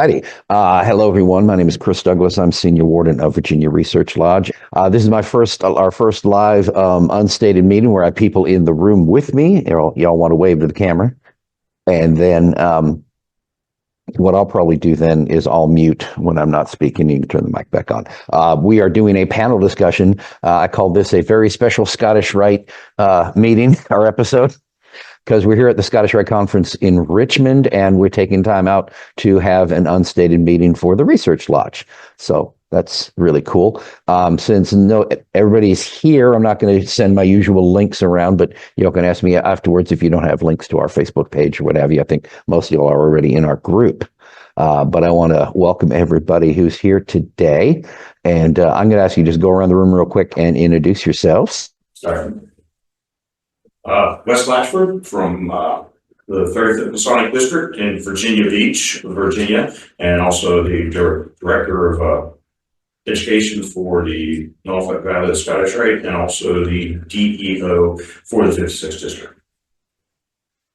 righty. Hello, everyone. My name is Chris Douglas. I'm Senior Warden of Virginia Research Lodge. This is our first live unstated meeting where I have people in the room with me. Y'all want to wave to the camera. And then what I'll probably do then is I'll mute when I'm not speaking. You can turn the mic back on. We are doing a panel discussion. I call this a very special Scottish Rite meeting or episode, because we're here at the Scottish Rite Conference in Richmond, and we're taking time out to have an unstated meeting for the Research Lodge. So that's really cool. Since everybody's here, I'm not going to send my usual links around, but you can ask me afterwards if you don't have links to our Facebook page or what have you. I think most of you are already in our group. But I want to welcome everybody who's here today. And I'm going to ask you to just go around the room real quick and introduce yourselves. Sorry. Wes Latchford from the 35th Masonic District in Virginia Beach, Virginia, and also the Director of Education for the Norfolk Valley of the Scottish Rite, and also the DEO for the 56th District.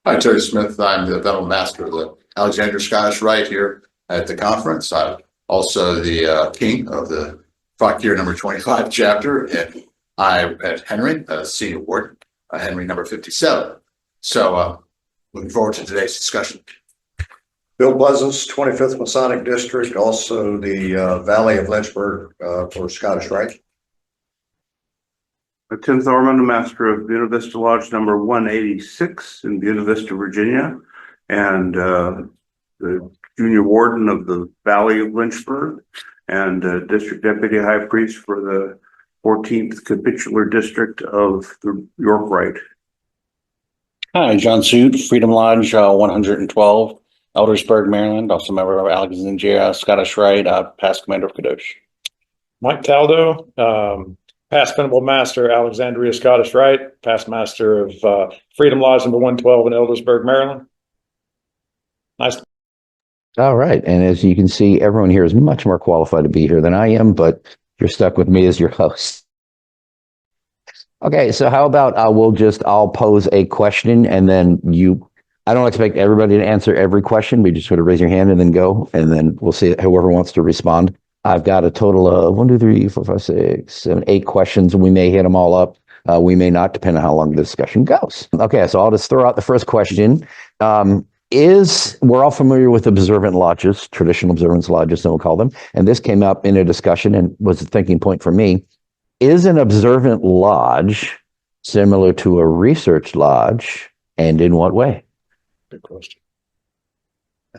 Hi, Terry Smith. I'm the Veteran Master of the Alexander Scottish Rite here at the conference. I'm also the King of the Frontier number 25 chapter, and I'm at Henry, Senior Warden. Henry number 57. So looking forward to today's discussion. Bill Buzzes, 25th Masonic District, also the Valley of Lynchburg for Scottish Rite. Tim Thorman, Master of Buena Vista Lodge number 186 in Buena Vista, Virginia, and the Junior Warden of the Valley of Lynchburg, and District Deputy High Priest for the 14th Capitular District of the York Rite. Hi, John Suit, Freedom Lodge 112, Eldersburg, Maryland, also member of Alexandria Scottish Rite, past Commander of Kadosh. Mike Taldo, past Venerable Master, Alexandria Scottish Rite, past Master of Freedom Lodge number 112 in Eldersburg, Maryland. Nice. All right. And as you can see, everyone here is much more qualified to be here than I am, but you're stuck with me as your host. Okay, so how about I'll pose a question, and then I don't expect everybody to answer every question. We just sort of raise your hand and then go, and then we'll see whoever wants to respond. I've got a total of 1, 2, 3, 4, 5, 6, 7, 8 questions, and we may hit them all up. We may not, depending on how long the discussion goes. Okay, so I'll just throw out the first question. We're all familiar with observant lodges, traditional observance lodges, some will call them. And this came up in a discussion and was a thinking point for me. Is an observant lodge similar to a research lodge, and in what way? Good question.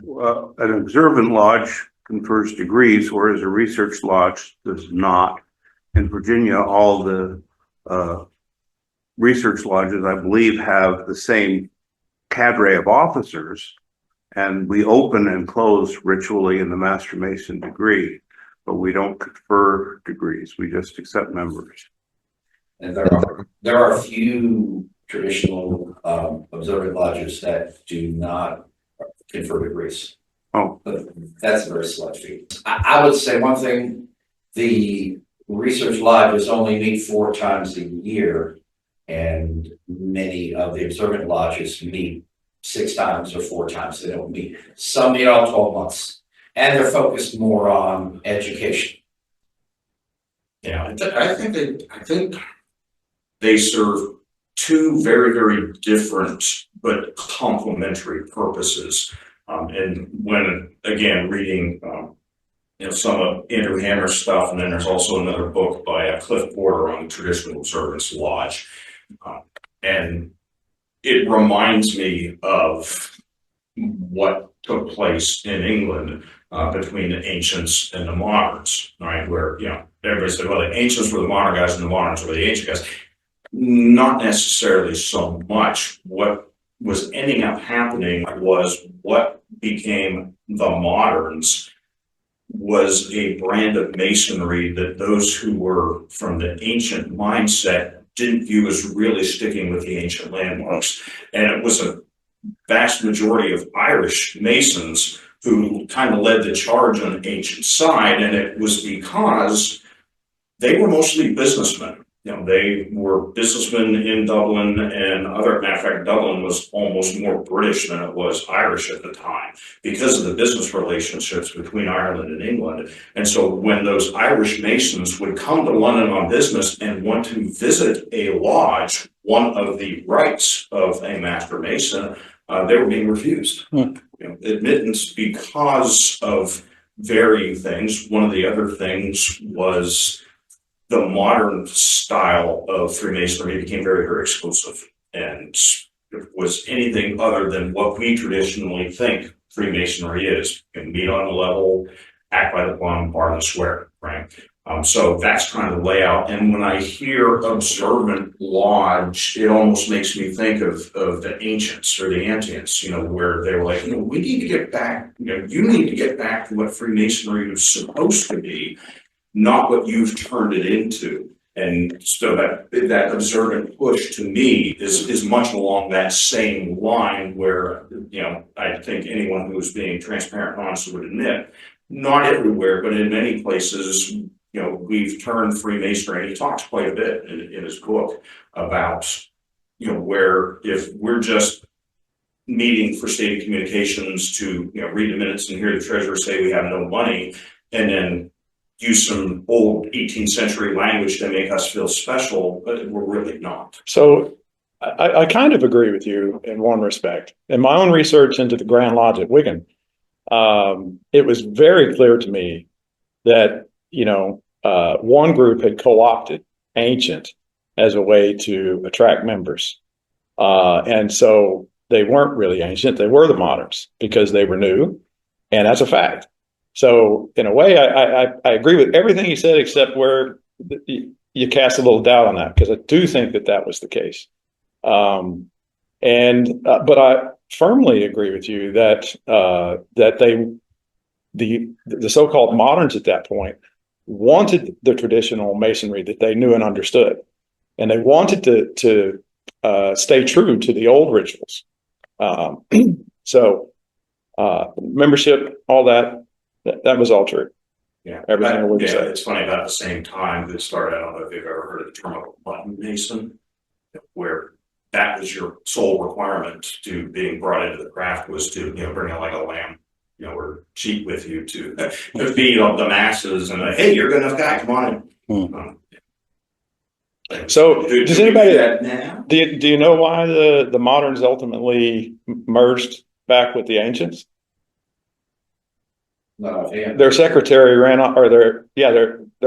Well, an observant lodge confers degrees, whereas a research lodge does not. In Virginia, all the research lodges, I believe, have the same cadre of officers, and we open and close ritually in the Master Mason degree, but we don't confer degrees. We just accept members. And there are a few traditional observant lodges that do not confer degrees. Oh, but that's a very select few. I would say one thing: the research lodges only meet 4 times a year, and many of the observant lodges meet 6 times or 4 times. They don't meet. Some meet all 12 months, and they're focused more on education. Yeah, I think they serve 2 very, very different but complementary purposes. And when again reading, some of Andrew Hammer's stuff, and then there's also another book by Cliff Porter on Traditional Observance Lodge, and it reminds me of what took place in England between the ancients and the moderns, right? Where, everybody said, well, the ancients were the modern guys and the moderns were the ancient guys. Not necessarily so much. What was ending up happening was what became the moderns was a brand of masonry that those who were from the ancient mindset didn't view as really sticking with the ancient landmarks. And it was a vast majority of Irish Masons who kind of led the charge on the ancient side. And it was because they were mostly businessmen. they were businessmen in Dublin, and matter of fact, Dublin was almost more British than it was Irish at the time because of the business relationships between Ireland and England. And so when those Irish Masons would come to London on business and want to visit a lodge, one of the rights of a Master Mason, they were being refused admittance because of varying things. One of the other things was the modern style of Freemasonry became very, very exclusive, and if it was anything other than what we traditionally think Freemasonry is. You can meet on the level, act by the plumb, bar the swear, right? So that's kind of the layout. And when I hear observant lodge, it almost makes me think of the ancients or the antients, where they were like, we need to get back, you need to get back to what Freemasonry was supposed to be, not what you've turned it into. And so that observant push to me is much along that same line where, I think anyone who's being transparent and honest would admit, not everywhere, but in many places, we've turned Freemasonry, and he talks quite a bit in his book about, where if we're just meeting for stated communications to, read the minutes and hear the treasurer say we have no money, and then use some old 18th century language to make us feel special, but we're really not. So I kind of agree with you in one respect. In my own research into the Grand Lodge at Wigan, it was very clear to me that, one group had co-opted ancient as a way to attract members. And so they weren't really ancient, they were the moderns because they were new, and that's a fact. So in a way, I agree with everything he said, except where you cast a little doubt on that, because I do think that was the case. But I firmly agree with you that the so-called moderns at that point wanted the traditional Masonry that they knew and understood, and they wanted to stay true to the old rituals. So membership, all that was all true. Yeah, everything. It's funny, about the same time that started. I don't know if you've ever heard of the term of a button Mason, where that was your sole requirement to being brought into the craft, was to bring out like a lamb, or cheat with you to feed up the masses, and hey, you're a good enough guy, come on in. So does anybody now? do you know why the moderns ultimately merged back with the ancients? No, yeah. Their secretary ran off, or their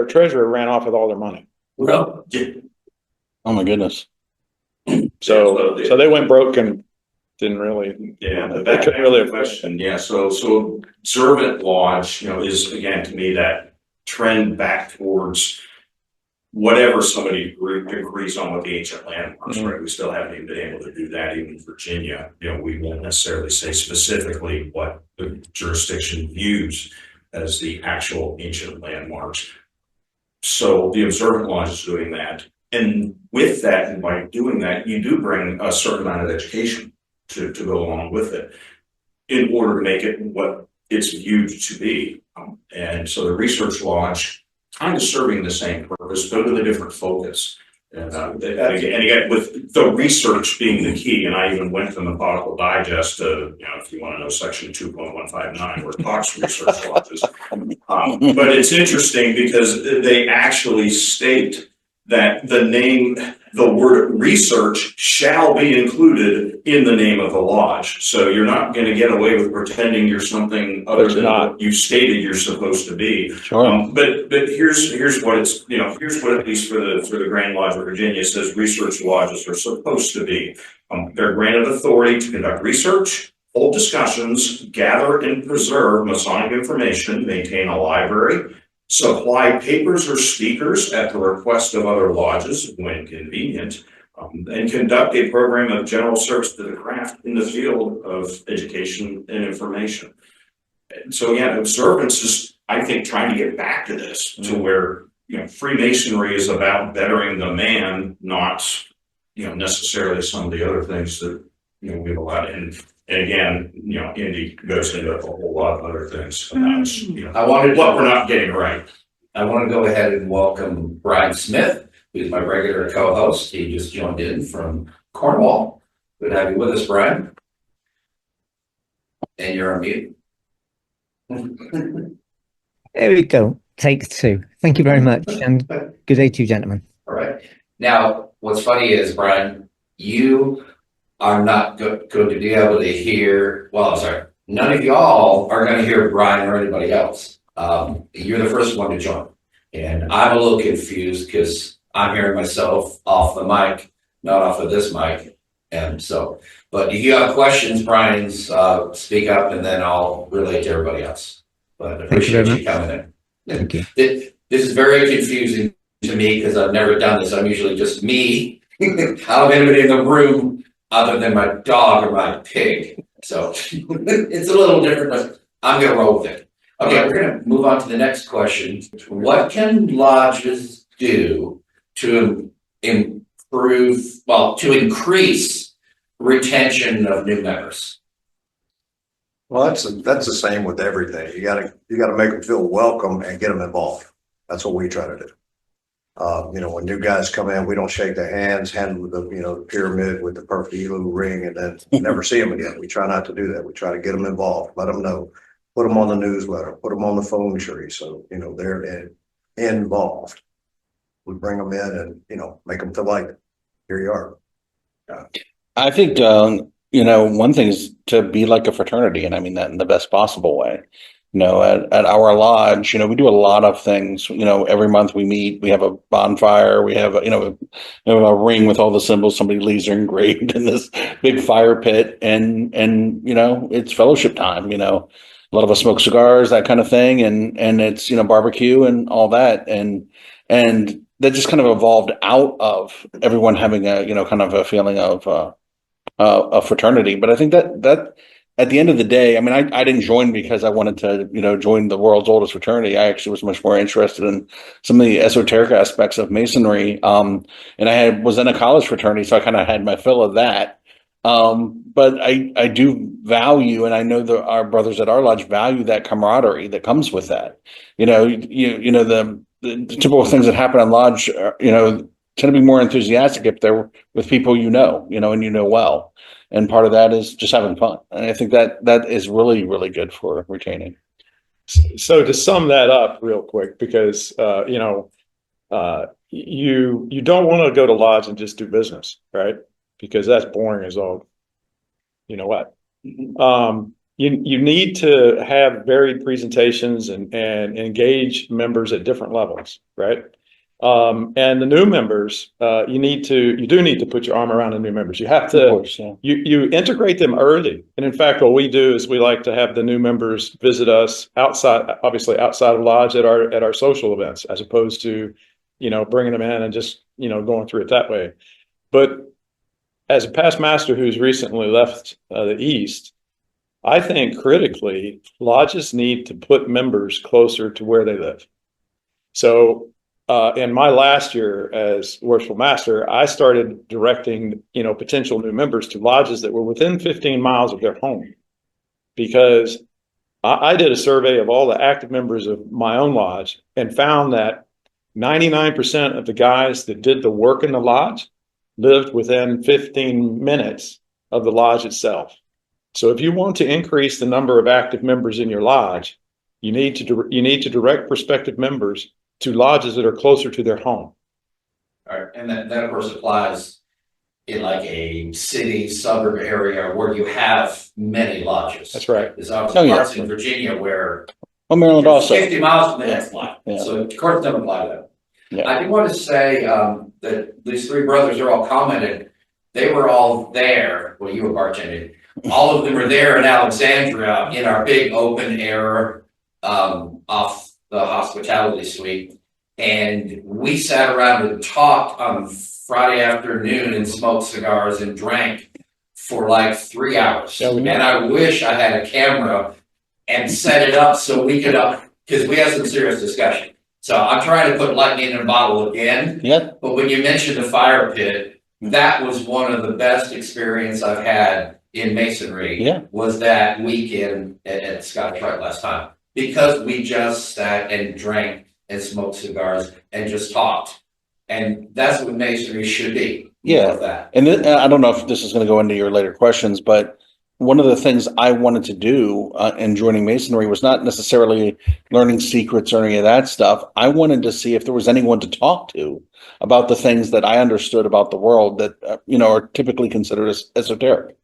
treasurer ran off with all their money. Well, Oh my goodness. So they went broke and didn't really. They couldn't really question. Yeah, so observant lodge, is again to me that trend back towards whatever somebody agrees on with the ancient landmarks, right? We still haven't even been able to do that even in Virginia. We won't necessarily say specifically what the jurisdiction views as the actual ancient landmarks. So the observant lodge is doing that. And with that, and by doing that, you do bring a certain amount of education to go along with it in order to make it what it's viewed to be. And so the research lodge kind of serving the same purpose, but with a different focus. And again, with the research being the key, and I even went to the Methodical Digest to, if you want to know section 2.159, where it talks research lodges. But it's interesting because they actually state that the word research shall be included in the name of the lodge. So you're not going to get away with pretending you're something other than what you stated you're supposed to be. Sure. But here's what it's, here's what, at least for the Grand Lodge of Virginia, says research lodges are supposed to be. They're granted authority to conduct research, hold discussions, gather and preserve Masonic information, maintain a library, supply papers or speakers at the request of other lodges when convenient, and conduct a program of general service to the craft in the field of education and information. And so again, observance is, I think, trying to get back to this, to where Freemasonry is about bettering the man, not necessarily some of the other things that we've allowed in. And again, Indy goes into a whole lot of other things about what we're not getting right. I want to go ahead and welcome Brian Smith, who's my regular co-host. He just joined in from Cornwall. Good to have you with us, Brian. And you're on mute. There we go. Take two. Thank you very much. And good day to you, gentlemen. All right. Now, what's funny is, Brian, you are not going to be able to hear, well, I'm sorry, none of y'all are going to hear Brian or anybody else. You're the first one to join. And I'm a little confused because I'm hearing myself off the mic, not off of this mic. And so, but if you have questions, Brian, speak up and then I'll relate to everybody else. But I appreciate you coming in. Thank you. This is very confusing to me because I've never done this. I'm usually just me. I don't have anybody in the room other than my dog or my pig. So it's a little different, but I'm going to roll with it. Okay, we're going to move on to the next question. What can lodges do to improve, well, to increase retention of new members? Well, that's the same with everything. You gotta make them feel welcome and get them involved. That's what we try to do. When new guys come in, we don't shake their hands, hand them the pyramid with the perfect elu ring, and then never see them again. We try not to do that. We try to get them involved, let them know, put them on the newsletter, put them on the phone tree, so they're involved. We bring them in and make them feel like, here you are. I think, one thing is to be like a fraternity, and I mean that in the best possible way. At our lodge, we do a lot of things. Every month we meet, we have a bonfire, we have a ring with all the symbols. Somebody leaves their engraved in this big fire pit, and it's fellowship time. A lot of us smoke cigars, that kind of thing, and it's barbecue and all that, and that just kind of evolved out of everyone having a kind of a feeling of a fraternity. But I think that at the end of the day, I mean, I didn't join because I wanted to, join the world's oldest fraternity. I actually was much more interested in some of the esoteric aspects of Masonry. And I was in a college fraternity, so I kind of had my fill of that. But I do value, and I know that our brothers at our lodge value that camaraderie that comes with that. The typical things that happen on lodge, tend to be more enthusiastic if they're with people and well. And part of that is just having fun. And I think that is really, really good for retaining. So to sum that up real quick, because you don't want to go to lodge and just do business, right? Because that's boring as all what. You need to have varied presentations and engage members at different levels, right? And the new members, you do need to put your arm around the new members. You have to, Of course, yeah. you integrate them early. And in fact, what we do is we like to have the new members visit us outside of lodge at our social events, as opposed to, bringing them in and just, going through it that way. But as a past master who's recently left the East, I think critically, lodges need to put members closer to where they live. So in my last year as worshipful master, I started directing, potential new members to lodges that were within 15 miles of their home, because I did a survey of all the active members of my own lodge and found that 99% of the guys that did the work in the lodge lived within 15 minutes of the lodge itself. So if you want to increase the number of active members in your lodge, you need to direct prospective members to lodges that are closer to their home. All right, and that of course applies in like a city, suburb area where you have many lodges. That's right. There's obviously parts in Virginia where Maryland also. 50 miles from the next line. Yeah. So of course doesn't apply to that. Yeah. I do want to say that these three brothers are all commented. They were all there. Well, you were bartending. All of them were there in Alexandria in our big open air off the hospitality suite, and we sat around and talked on Friday afternoon and smoked cigars and drank for like 3 hours. Yeah, and I wish I had a camera and set it up so we could because we had some serious discussion. So I'm trying to put lightning in a bottle again. Yeah. But when you mentioned the fire pit, that was one of the best experience I've had in Masonry. Yeah. Was that weekend at Scottish Rite last time. Because we just sat and drank and smoked cigars and just talked. And that's what masonry should be. more Yeah. of that. And I don't know if this is going to go into your later questions, but one of the things I wanted to do in joining Masonry was not necessarily learning secrets or any of that stuff. I wanted to see if there was anyone to talk to about the things that I understood about the world that are typically considered as esoteric,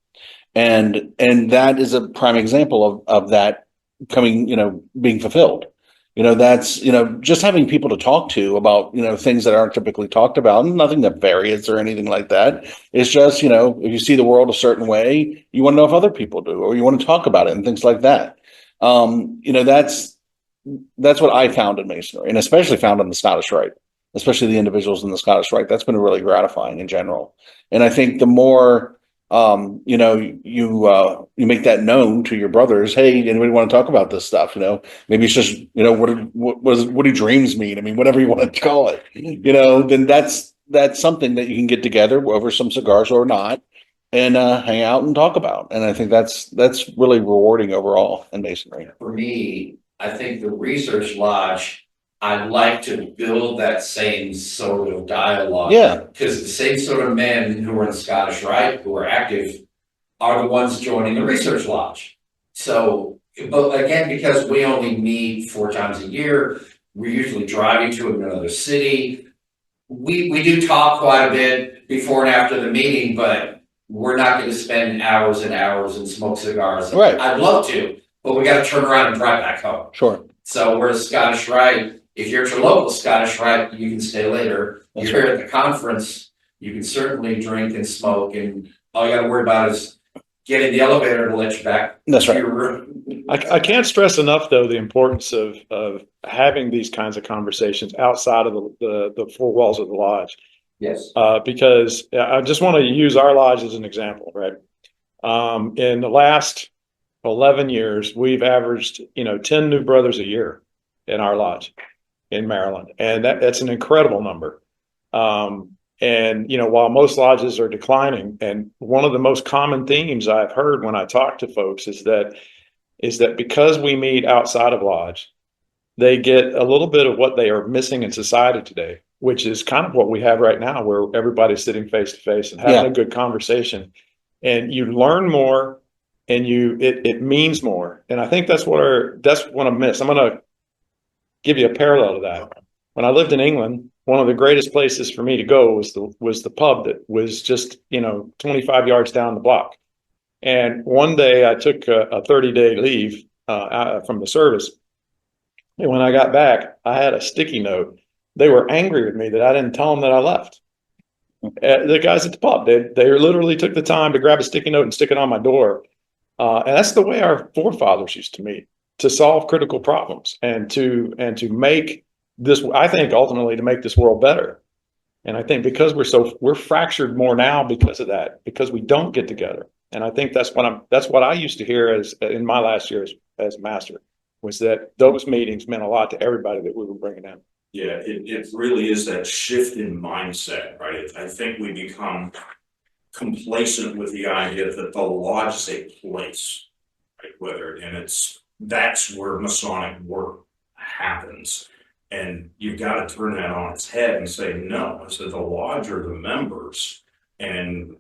and that is a prime example of that coming, being fulfilled. That's, just having people to talk to about, things that aren't typically talked about, nothing nefarious or anything like that. It's just, if you see the world a certain way, you want to know if other people do, or you want to talk about it and things like that. That's what I found in Masonry, and especially found in the Scottish Rite, especially the individuals in the Scottish Rite. That's been really gratifying in general. And I think the more, you make that known to your brothers. Hey, anybody want to talk about this stuff? Maybe it's just, what do dreams mean? I mean, whatever you want to call it, then that's something that you can get together over some cigars or not, and hang out and talk about. And I think that's really rewarding overall in Masonry. For me, I think the research lodge, I'd like to build that same sort of dialogue. Yeah. Because the same sort of men who are in the Scottish Rite, who are active, are the ones joining the research lodge. So, but again, because we only meet 4 times a year, we're usually driving to another city. We do talk quite a bit before and after the meeting, but we're not going to spend hours and hours and smoke cigars. Right. I'd love to, but we got to turn around and drive back home. Sure. So we're a Scottish Rite. If you're at your local Scottish Rite, you can stay later. That's You're here at the conference, you can certainly drink and smoke, and all you got to worry about is getting the elevator to let you back That's to right. your room. I can't stress enough, though, the importance of having these kinds of conversations outside of the 4 walls of the lodge. Yes. Because I just want to use our lodge as an example, right? In the last 11 years, we've averaged, 10 new brothers a year in our lodge in Maryland. And that's an incredible number. And, while most lodges are declining, and one of the most common themes I've heard when I talk to folks is that because we meet outside of lodge, they get a little bit of what they are missing in society today, which is kind of what we have right now, where everybody's sitting face to face and having a good conversation, and you learn more, and it means more. And I think that's what I miss. I'm going to give you a parallel to that. When I lived in England, one of the greatest places for me to go was the pub that was just 25 yards down the block. And one day I took a 30-day leave from the service. And when I got back, I had a sticky note. They were angry with me that I didn't tell them that I left. The guys at the pub, they literally took the time to grab a sticky note and stick it on my door. And that's the way our forefathers used to meet, to solve critical problems and to make this, I think, ultimately to make this world better. And I think because we're fractured more now because of that, because we don't get together. And I think that's what I used to hear as in my last year as master, was that those meetings meant a lot to everybody that we were bringing in. Yeah, it really is that shift in mindset, right? I think we become complacent with the idea that the lodge is a place, right? That's where Masonic work happens. And you've got to turn that on its head and say, no, so the lodge are the members. And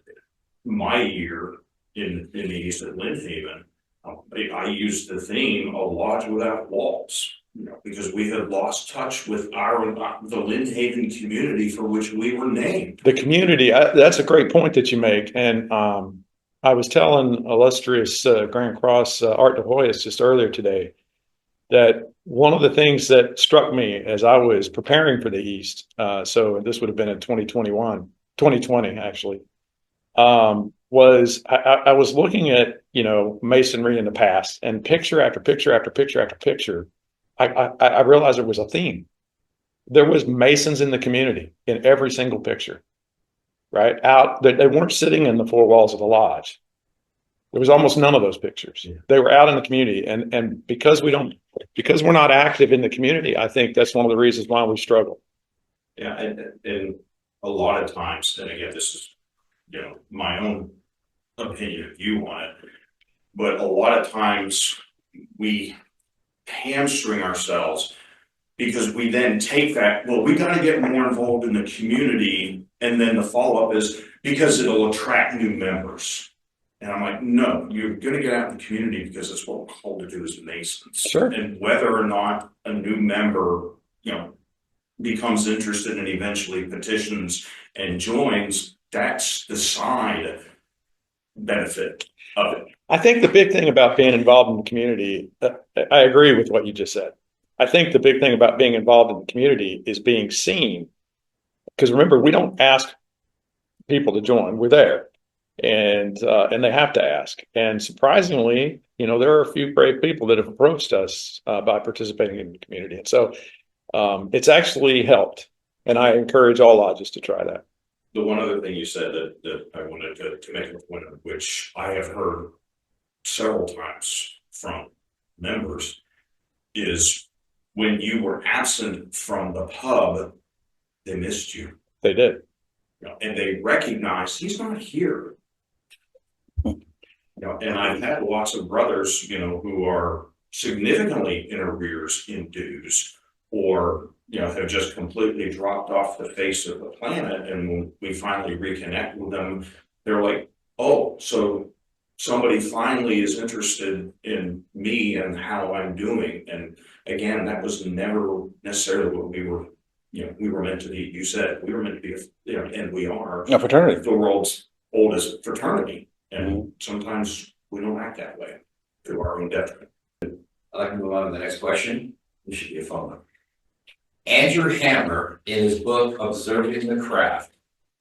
my year in the East at Lynnhaven, I used the theme, a lodge without walls, because we had lost touch with the Lynnhaven community for which we were named. The community, that's a great point that you make. And I was telling illustrious Grand Cross Art de Hoyos just earlier today that one of the things that struck me as I was preparing for the East, so this would have been in 2020 actually, was I was looking at, Masonry in the past, and picture after picture after picture after picture, I realized there was a theme. There was Masons in the community in every single picture, right? They weren't sitting in the 4 walls of the lodge. There was almost none of those pictures. Yeah. They were out in the community, and because we're not active in the community, I think that's one of the reasons why we struggle. Yeah, and a lot of times, and again, this is my own opinion of view on it, but a lot of times we hamstring ourselves Because we then take that, well, we got to get more involved in the community. And then the follow-up is because it'll attract new members. And I'm like, no, you're going to get out in the community because that's what we're called to do as Masons. Sure. And whether or not a new member, becomes interested and eventually petitions and joins, that's the side benefit of it. I think the big thing about being involved in the community, I agree with what you just said. I think the big thing about being involved in the community is being seen. Because remember, we don't ask people to join, we're there. And they have to ask. And surprisingly, there are a few brave people that have approached us by participating in the community. And so it's actually helped. And I encourage all lodges to try that. The one other thing you said that I wanted to make a point of, which I have heard several times from members, is when you were absent from the pub, they missed you. They did. And they recognized he's not here. And I've had lots of brothers, who are significantly in arrears in dues, or have just completely dropped off the face of the planet. And when we finally reconnect with them, they're like, oh, so somebody finally is interested in me and how I'm doing. And again, that was never necessarily what we were, we were meant to be. You said we were meant to be, and we are A fraternity. the world's oldest fraternity. And sometimes we don't act that way to our own detriment. I'd like to move on to the next question. This should be a phone number. Andrew Hammer, in his book Observing the Craft,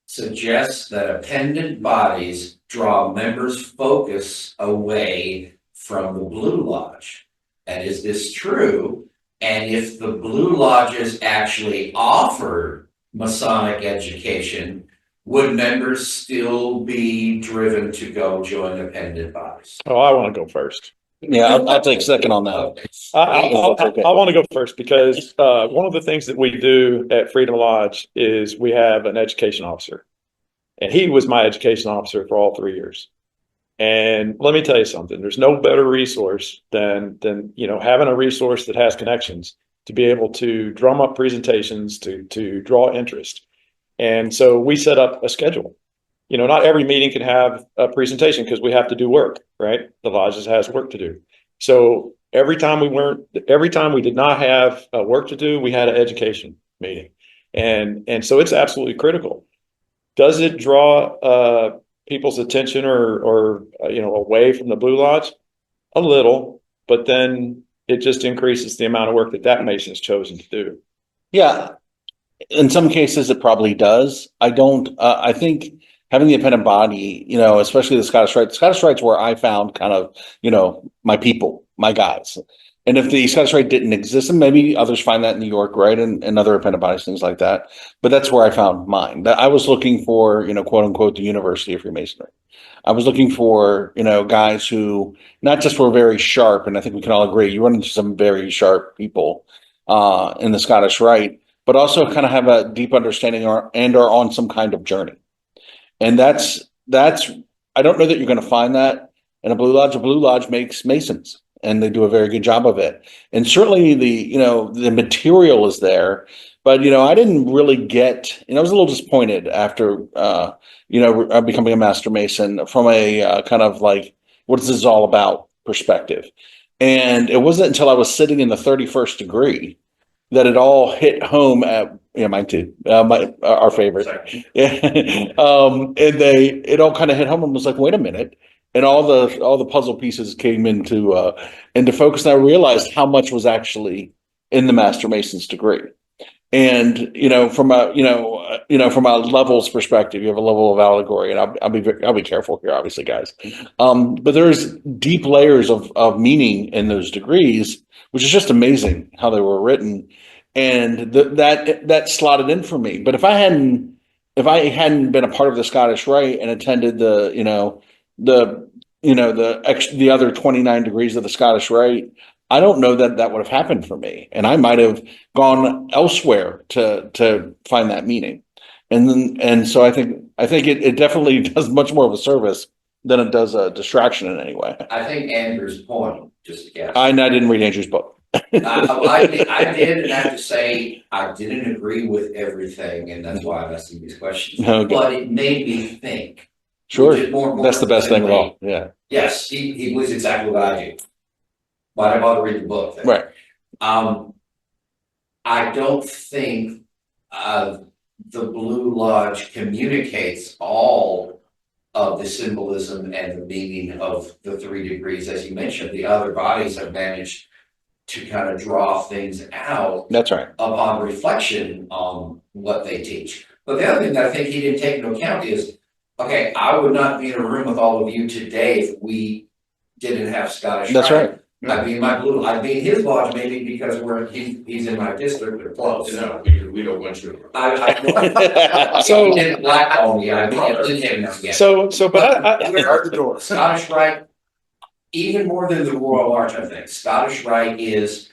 suggests that appendant bodies draw members' focus away from the Blue Lodge. And is this true? And if the Blue Lodges actually offer Masonic education, would members still be driven to go join appendant bodies? Oh, I want to go first. Yeah, I'll take second on that. I want to go first because one of the things that we do at Freedom Lodge is we have an education officer. And he was my education officer for all 3 years. And let me tell you something, there's no better resource than having a resource that has connections to be able to drum up presentations, to draw interest. And so we set up a schedule. Not every meeting can have a presentation because we have to do work, right? The lodges has work to do. So every time we did not have work to do, we had an education meeting. And so it's absolutely critical. Does it draw people's attention or away from the Blue Lodge? A little, but then it just increases the amount of work that Mason's chosen to do. Yeah. In some cases, it probably does. I think having the appendant body, especially the Scottish Rite's where I found kind of, my people, my guys. And if the Scottish Rite didn't exist, and maybe others find that in New York, right? And other appendant bodies, things like that. But that's where I found mine. That I was looking for, quote unquote, the University of Freemasonry. I was looking for, guys who not just were very sharp, and I think we can all agree, you run into some very sharp people in the Scottish Rite, but also kind of have a deep understanding and are on some kind of journey. And that's I don't know that you're going to find that in a Blue Lodge. A Blue Lodge makes Masons, and they do a very good job of it. And certainly the material is there, but I didn't really get, I was a little disappointed after becoming a Master Mason from a kind of like, what is this all about perspective. And it wasn't until I was sitting in the 31st degree that it all hit home at, mine too, our favorite. Yeah. And it all kind of hit home and was like, wait a minute. And all the puzzle pieces came into focus. And I realized how much was actually in the Master Mason's degree. And, from a levels perspective, you have a level of allegory, and I'll be careful here, obviously, guys. But there's deep layers of meaning in those degrees, which is just amazing how they were written. And that slotted in for me. But if I hadn't been a part of the Scottish Rite and attended the other 29 degrees of the Scottish Rite, I don't know that would have happened for me. And I might have gone elsewhere to find that meaning. And so I think it definitely does much more of a service than it does a distraction in any way. I think Andrew's point, just to guess. I didn't read Andrew's book. I did, and I have to say, I didn't agree with everything, and that's why I'm asking these questions. Okay. But it made me think. Sure, which is more important that's the best than thing of me. all, yeah, Yes, he believes exactly what I do. Why did I bother reading the book then? right, I don't think the Blue Lodge communicates all of the symbolism and the meaning of the 3 degrees. As you mentioned, the other bodies have managed to kind of draw things out that's right. upon reflection on what they teach. But the other thing that I think he didn't take into account is, okay, I would not be in a room with all of you today if we didn't have Scottish That's Rite. right. I'd be in my blue, I'd be in his lodge maybe because he's in my district or close. No, we don't want you. So he didn't blackball me, I didn't him yet. So, but Guard the door. Scottish Rite, even more than the Royal Lodge, I think, Scottish Rite is,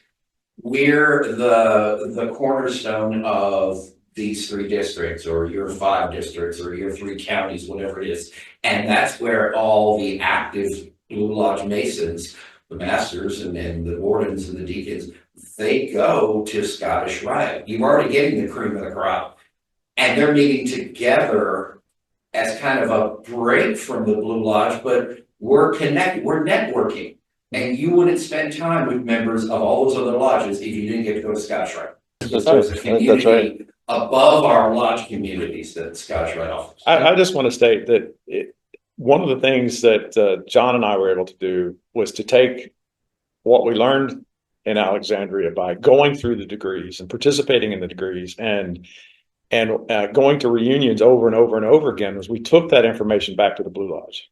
we're the cornerstone of these 3 districts, or your 5 districts, or your 3 counties, whatever it is. And that's where all the active Blue Lodge Masons, the masters and the wardens and the deacons, they go to Scottish Rite. You're already getting the cream of the crop. And they're meeting together as kind of a break from the Blue Lodge, but we're connected, we're networking. And you wouldn't spend time with members of all those other lodges if you didn't get to go to Scottish Rite. That's There's a right. That's right. community above our lodge communities that Scottish Rite offers. I just want to state that one of the things that John and I were able to do was to take what we learned in Alexandria by going through the degrees and participating in the degrees and going to reunions over and over and over again, was we took that information back to the Blue Lodge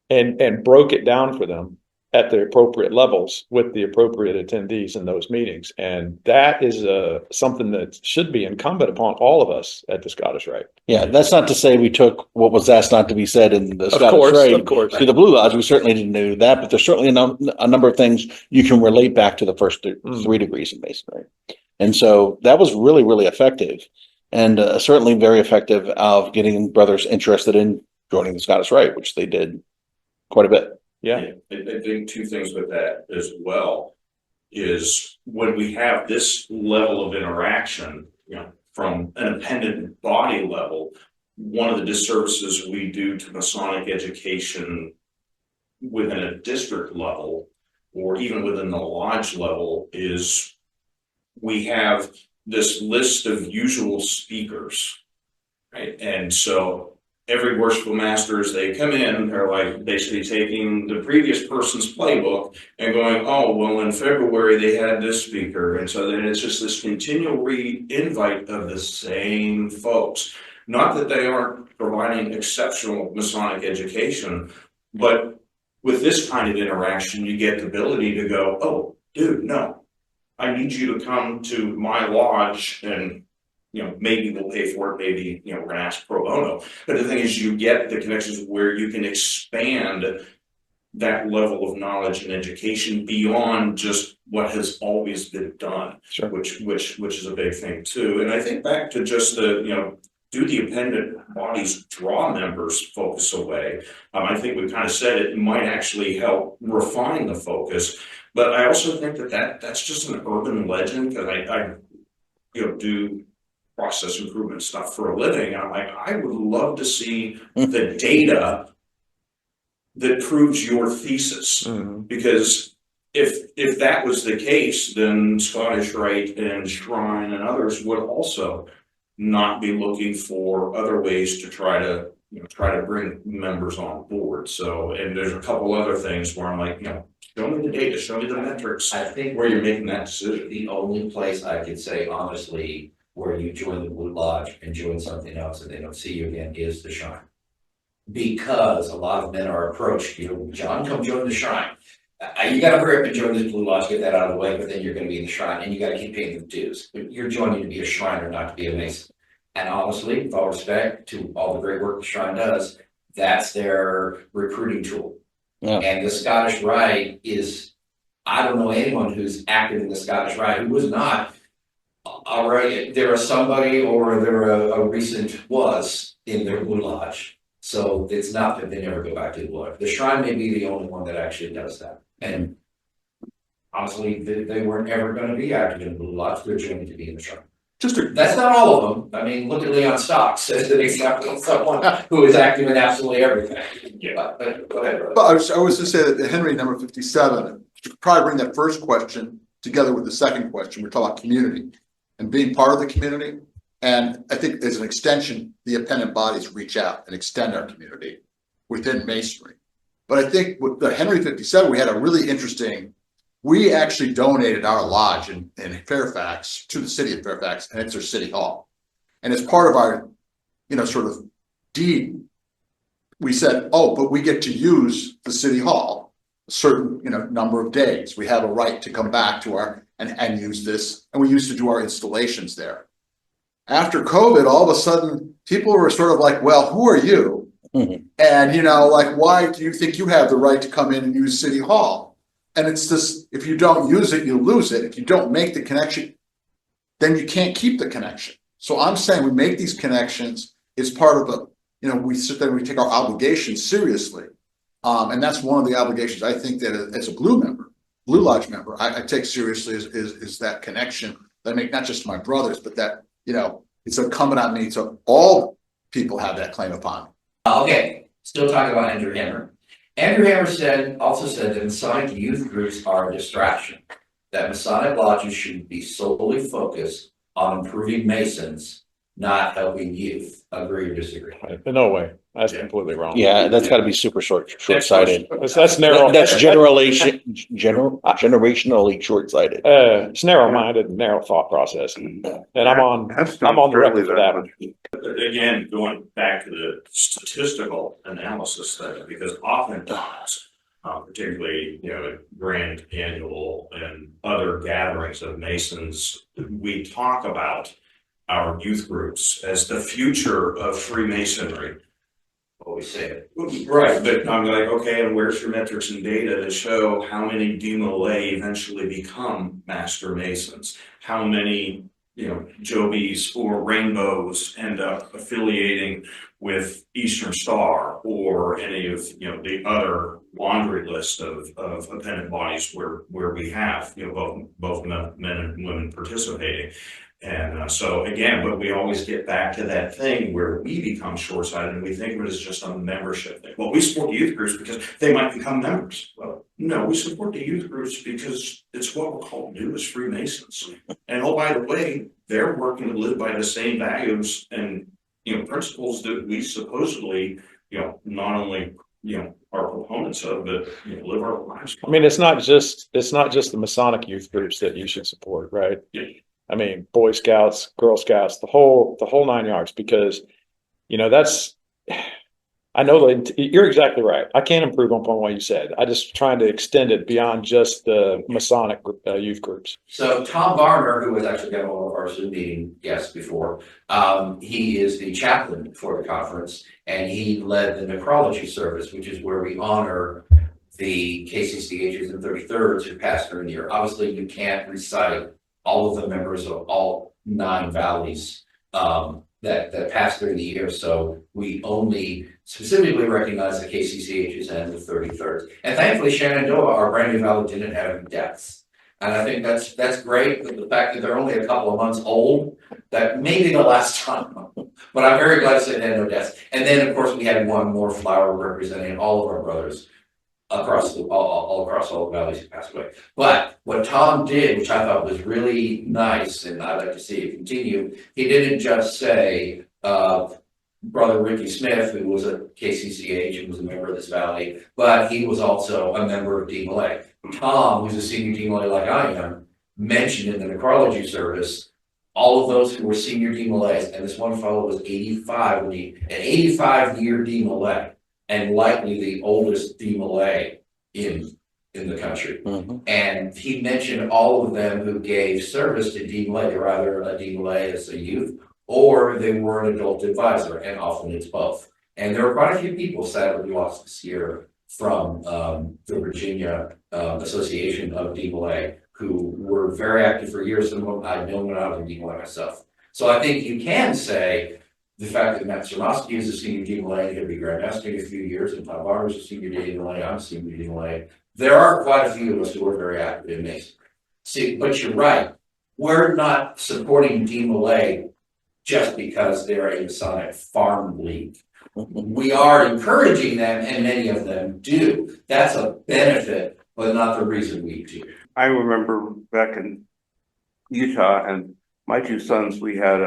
and broke it down for them at the appropriate levels with the appropriate attendees in those meetings. And that is something that should be incumbent upon all of us at the Scottish Rite. Yeah, that's not to say we took what was asked not to be said in the Scottish Rite Of course. to the Blue Lodge. We certainly didn't do that, but there's certainly a number of things you can relate back to the first 3 degrees in Masonry. And so that was really, really effective, and certainly very effective of getting brothers interested in joining the Scottish Rite, which they did quite a bit. Yeah. I think 2 things with that as well is when we have this level of interaction, from an appendant body level, one of the disservices we do to Masonic education within a district level or even within the lodge level is we have this list of usual speakers, right? And so every worshipful master, as they come in, they're like basically taking the previous person's playbook and going, oh, well, in February they had this speaker. And so then it's just this continual re-invite of the same folks. Not that they aren't providing exceptional Masonic education, but with this kind of interaction, you get the ability to go, oh, dude, no, I need you to come to my lodge and maybe we'll pay for it, maybe, we're gonna ask pro bono. But the thing is, you get the connections where you can expand that level of knowledge and education beyond just what has always been done. Sure. Which is a big thing too. And I think back to just the, do the appendant bodies draw members focus away? I think we kind of said it might actually help refine the focus. But I also think that's just an urban legend, because I do process improvement stuff for a living. I'm like, I would love to see the data that proves your thesis. Because if that was the case, then Scottish Rite and Shrine and others would also not be looking for other ways to try to bring members on board. So, and there's a couple other things where I'm like, show me the data, show me the metrics. I think where you're making that decision. the only place I could say honestly where you join the Blue Lodge and join something else and they don't see you again is the Shrine. Because a lot of men are approached, John, come join the Shrine. You got to hurry up and join this Blue Lodge, get that out of the way, but then you're going to be in the Shrine and you got to keep paying the dues. But you're joining to be a Shriner, not to be a Mason. And honestly, with all respect to all the great work the Shrine does, that's their recruiting tool. Yeah. And the Scottish Rite is, I don't know anyone who's active in the Scottish Rite who was not already, they're somebody or they're a recent was in their Blue Lodge. So it's not that they never go back to the Blue Lodge. The Shrine may be the only one that actually does that. And Honestly, they weren't ever going to be active in the Blue Lodge. They're joining to be in the Shrine. That's not all of them. I mean, look at Leon Stocks as an example of someone who is active in absolutely everything. Yeah, but go ahead, brother. But I was to say that the Henry number 57, you could probably bring that first question together with the second question. We're talking about community and being part of the community. And I think as an extension, the appendant bodies reach out and extend our community within Masonry. But I think with the Henry 57, we had a really interesting, we actually donated our lodge in Fairfax to the city of Fairfax, and it's their city hall. And as part of our, sort of deed, we said, oh, but we get to use the city hall a certain, number of days. We have a right to come back to and use this. And we used to do our installations there. After COVID, all of a sudden, people were sort of like, well, who are you? Mm-hmm. And, why do you think you have the right to come in and use City Hall? And it's this, if you don't use it, you lose it. If you don't make the connection, then you can't keep the connection. So I'm saying we make these connections. It's part of the, we sit there and we take our obligations seriously. And that's one of the obligations I think that as a Blue Lodge member, I take seriously is that connection that I make not just to my brothers, but that, it's incumbent on me. So all people have that claim upon me. Okay, still talking about Andrew Hammer. Andrew Hammer also said that Masonic youth groups are a distraction, that Masonic lodges should be solely focused on improving Masons, not helping youth. Agree or disagree? No way. That's completely wrong. Yeah, that's got to be super short-sighted. That's narrow. That's generationally short-sighted. It's narrow-minded and narrow thought process, and I'm on the record for that one. Again, going back to the statistical analysis thing, because oftentimes, particularly grand annual and other gatherings of Masons, we talk about our youth groups as the future of Freemasonry. Always say it. Right, but I'm like, okay, and where's your metrics and data to show how many DMLA eventually become Master Masons? How many, Jobies or Rainbows end up affiliating with Eastern Star or any of, the other laundry list of appendant bodies where we have, both men and women participating. And so again, but we always get back to that thing where we become short-sighted and we think of it as just a membership thing. Well, we support the youth groups because they might become members. Well, no, we support the youth groups because it's what we're called to do as Freemasons. And oh, by the way, they're working to live by the same values and principles that we supposedly, not only are proponents of, but live our lives. I mean, it's not just the Masonic youth groups that you should support, right? Yeah. I mean, Boy Scouts, Girl Scouts, the whole 9 yards, because, I know that you're exactly right. I can't improve upon what you said. I just trying to extend it beyond just the Masonic youth groups. So Tom Varner, who was actually one of our Zoom meeting guests before, he is the chaplain for the conference, and he led the necrology service, which is where we honor the KCCHs and 33rds who passed during the year. Obviously, you can't recite all of the members of all 9 valleys that passed during the year. So we only specifically recognize the KCCHs and the 33rds. And thankfully, Shenandoah, our brand new valley, didn't have any deaths. And I think that's great. But the fact that they're only a couple of months old, that may be the last time. But I'm very glad to say they had no deaths. And then, of course, we had one more flower representing all of our brothers across all across all the valleys who passed away. But what Tom did, which I thought was really nice, and I'd like to see it continue, he didn't just say, Brother Ricky Smith, who was a KCCH and was a member of this valley, but he was also a member of DMLA. Tom, who's a senior DMLA like I am, mentioned in the necrology service all of those who were senior DMLAs, and this one fellow was 85, an 85-year DMLA. And likely the oldest DMLA in the country. Mm-hmm. And he mentioned all of them who gave service to DMLA. They were either a DMLA as a youth or they were an adult advisor, and often it's both. And there were quite a few people sadly lost this year from the Virginia Association of DMLA who were very active for years. Some of them I've known when I was in DMLA myself. So I think you can say the fact that Matt Cernosky is a senior Dean Malay, he'll be Grand Master in a few years, and Tom Barber is a senior Dean Malay, I'm a senior Dean Malay. There are quite a few of us who are very active in Masonry. See, but you're right. We're not supporting Dean Malay just because they're a Masonic farm league. We are encouraging them, and many of them do. That's a benefit, but not the reason we do. I remember back in Utah and my two sons, we had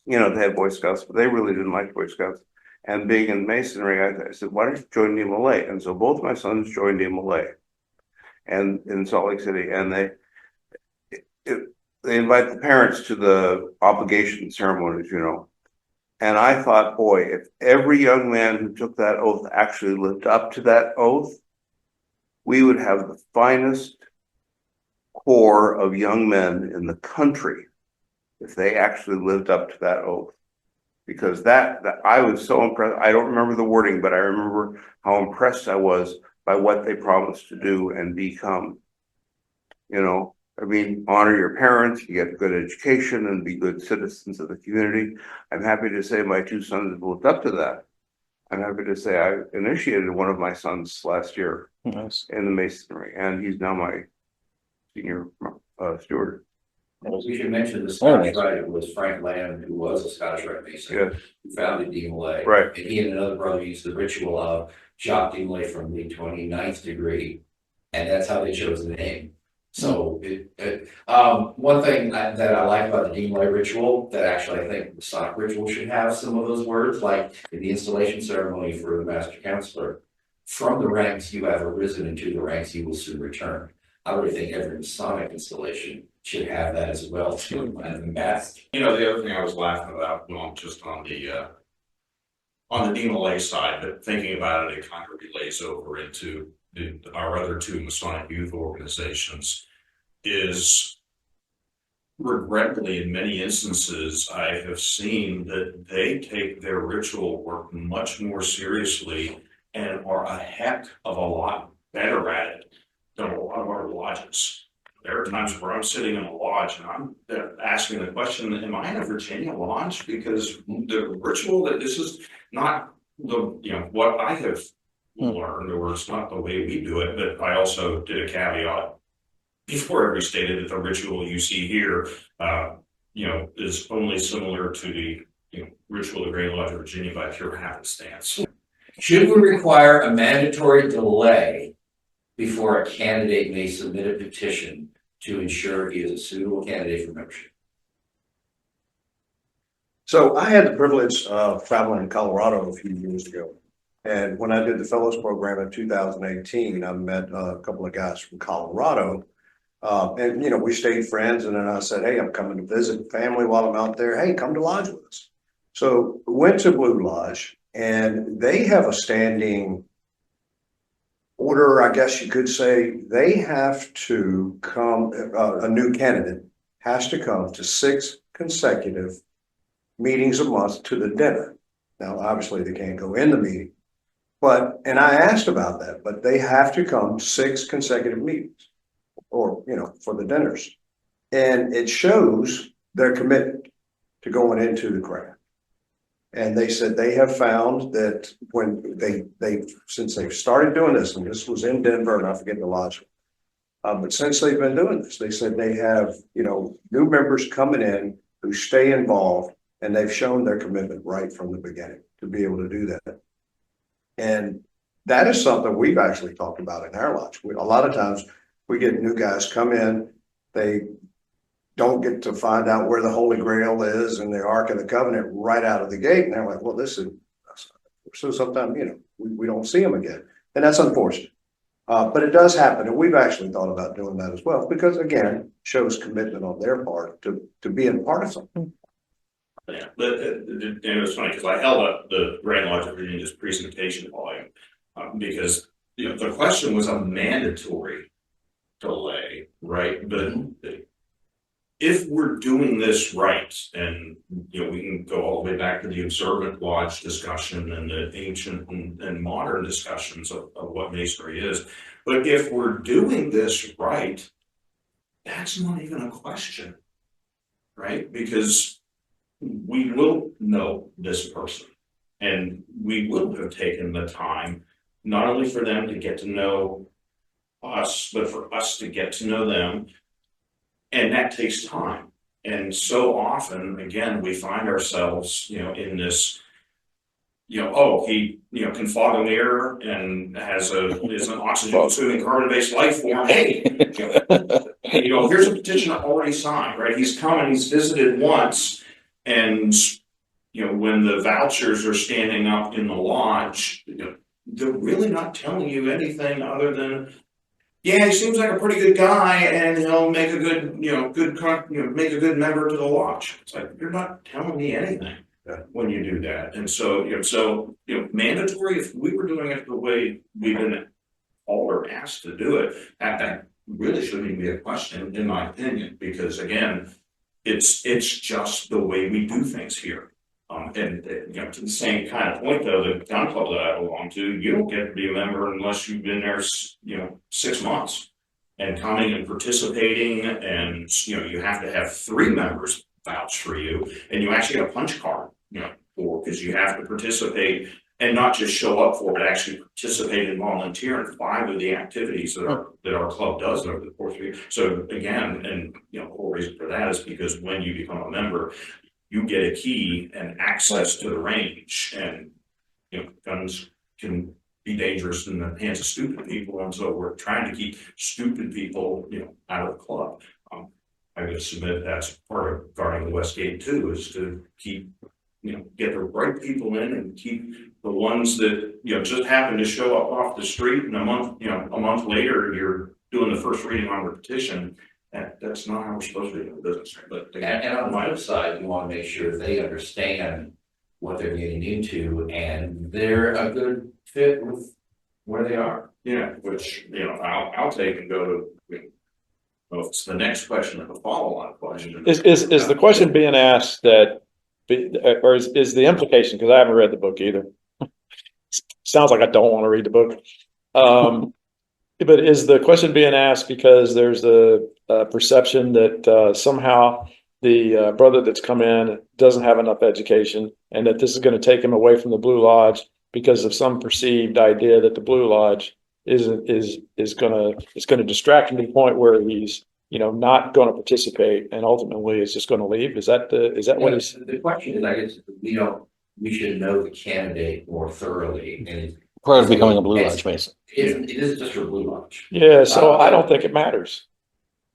they had Boy Scouts, but they really didn't like Boy Scouts. And being in Masonry, I said, why don't you join Dean Malay? And so both my sons joined Dean Malay and in Salt Lake City. And they invite the parents to the obligation ceremonies, And I thought, boy, if every young man who took that oath actually lived up to that oath, we would have the finest core of young men in the country if they actually lived up to that oath. Because that I was so impressed. I don't remember the wording, but I remember how impressed I was by what they promised to do and become. Honor your parents, you get a good education and be good citizens of the community. I'm happy to say my two sons have lived up to that. I'm happy to say I initiated one of my sons last year in the Masonry, and he's now my senior steward. We should mention the Scottish Rite. It was Frank Lamb, who was a Scottish Rite Mason, Yes. who founded Dean Malay. Right. And he and another brother used the ritual of Jacques Dean Malay from the 29th degree, and that's how they chose the name. So one thing that I like about the Dean Malay ritual that actually I think the Masonic ritual should have some of those words, like in the installation ceremony for the Master Counselor, from the ranks you have arisen into the ranks you will soon return. I really think every Masonic installation should have that as well too, and the master. The other thing I was laughing about, well, just on the Dean Malay side, but thinking about it, it kind of relays over into our other two Masonic youth organizations, is regrettably in many instances I have seen that they take their ritual work much more seriously and are a heck of a lot better at it than a lot of our lodges. There are times where I'm sitting in a lodge and I'm asking the question, am I in a Virginia lodge? Because the ritual that this is not what I have learned, or it's not the way we do it, but I also did a caveat before I restated that the ritual you see here, is only similar to the ritual of the Grand Lodge of Virginia by pure happenstance. Should we require a mandatory delay before a candidate may submit a petition to ensure he is a suitable candidate for membership? So I had the privilege of traveling in Colorado a few years ago. And when I did the fellows program in 2018, I met a couple of guys from Colorado. And we stayed friends. And then I said, hey, I'm coming to visit family while I'm out there. Hey, come to lodge with us. So went to Blue Lodge, and they have a standing order, I guess you could say. They have to come, a new candidate has to come to 6 consecutive meetings a month to the dinner. Now, obviously they can't go in the meeting, and I asked about that, but they have to come 6 consecutive meetings or, for the dinners. And it shows their commitment to going into the craft. And they said they have found that when since they've started doing this, and this was in Denver, and I forget the lodge, but since they've been doing this, they said they have, new members coming in who stay involved, and they've shown their commitment right from the beginning to be able to do that. And that is something we've actually talked about in our lodge. A lot of times we get new guys come in, they don't get to find out where the Holy Grail is and the Ark of the Covenant right out of the gate. And they're like, well, so sometimes, we don't see them again. And that's unfortunate. But it does happen. And we've actually thought about doing that as well, because again, shows commitment on their part to being part of something. Yeah, but it was funny because I held up the Grand Lodge of Virginia's presentation volume because the question was a mandatory delay, right? But if we're doing this right, and we can go all the way back to the observant lodge discussion and the ancient and modern discussions of what Masonry is, but if we're doing this right, that's not even a question, right? Because we will know this person. And we will have taken the time, not only for them to get to know us, but for us to get to know them. And that takes time. And so often, again, we find ourselves, in this, oh, he, can fog a mirror and is an oxygen-consuming carbon-based life form. Hey, here's a petition already signed, right? He's come and he's visited once, and when the vouchers are standing up in the lodge, they're really not telling you anything other than, yeah, he seems like a pretty good guy, and he'll make a good, make a good member to the lodge. It's like, you're not telling me anything when you do that. And so, mandatory, if we were doing it the way we've been all are asked to do it, that really shouldn't even be a question, in my opinion, because again, it's just the way we do things here. And to the same kind of point though, the gun club that I belong to, you don't get to be a member unless you've been there, 6 months and coming and participating, and you have to have 3 members vouch for you, and you actually get a punch card, because you have to participate and not just show up for, but actually participate and volunteer in 5 of the activities that our club does over the course of the year. So again, and the whole reason for that is because when you become a member, you get a key and access to the range, and guns can be dangerous in the hands of stupid people, and so we're trying to keep stupid people out of the club. I would submit that's part of guarding the West Gate too, is to keep get the right people in and keep the ones that just happen to show up off the street, and a month later you're doing the first reading on the petition. That's not how we're supposed to be doing business. But and on the flip side, you want to make sure they understand what they're getting into, and they're a good fit with where they are. Yeah, which I'll take and go to. Well, it's the next question of a follow-on question. Is the question being asked that, or is the implication? Because I haven't read the book either. Sounds like I don't want to read the book. But is the question being asked because there's a perception that somehow the brother that's come in doesn't have enough education, and that this is going to take him away from the Blue Lodge because of some perceived idea that the Blue Lodge is going to distract him to the point where he's not going to participate and ultimately is just going to leave? Is that what he's? The question is, I guess we should know the candidate more thoroughly, and Prior to becoming a Blue Lodge Mason. It is just a Blue Lodge. Yeah, so I don't think it matters.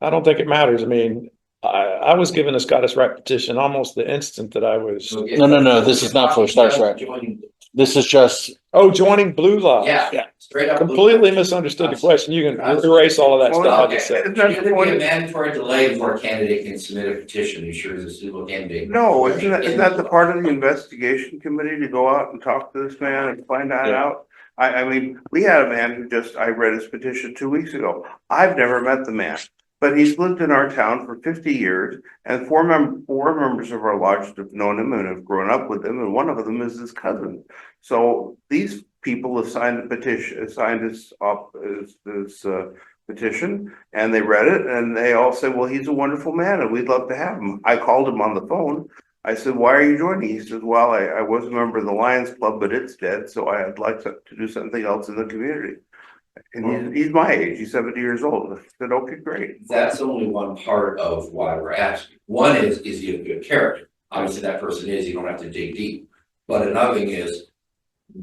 I don't think it matters. I mean, I was given a Scottish Rite petition almost the instant that I was. No. This is not for Scottish Rite. This is just. Oh, joining Blue Lodge. Yeah. Straight up. Completely misunderstood the question. You can erase all of that stuff I just said. Should there be a mandatory delay before a candidate can submit a petition? You sure the suitable candidate? No, isn't that the part of the investigation committee to go out and talk to this man and find that out? I mean, we had a man who I read his petition 2 weeks ago. I've never met the man, but he's lived in our town for 50 years, and four members of our lodge have known him and have grown up with him, and one of them is his cousin. So these people assigned his petition, and they read it, and they all said, well, he's a wonderful man, and we'd love to have him. I called him on the phone. I said, why are you joining? He said, well, I was a member of the Lions Club, but it's dead, so I'd like to do something else in the community. And he's my age, he's 70 years old. I said, okay, great. That's only one part of why we're asking. One is he a good character? Obviously that person is, you don't have to dig deep. But another thing is,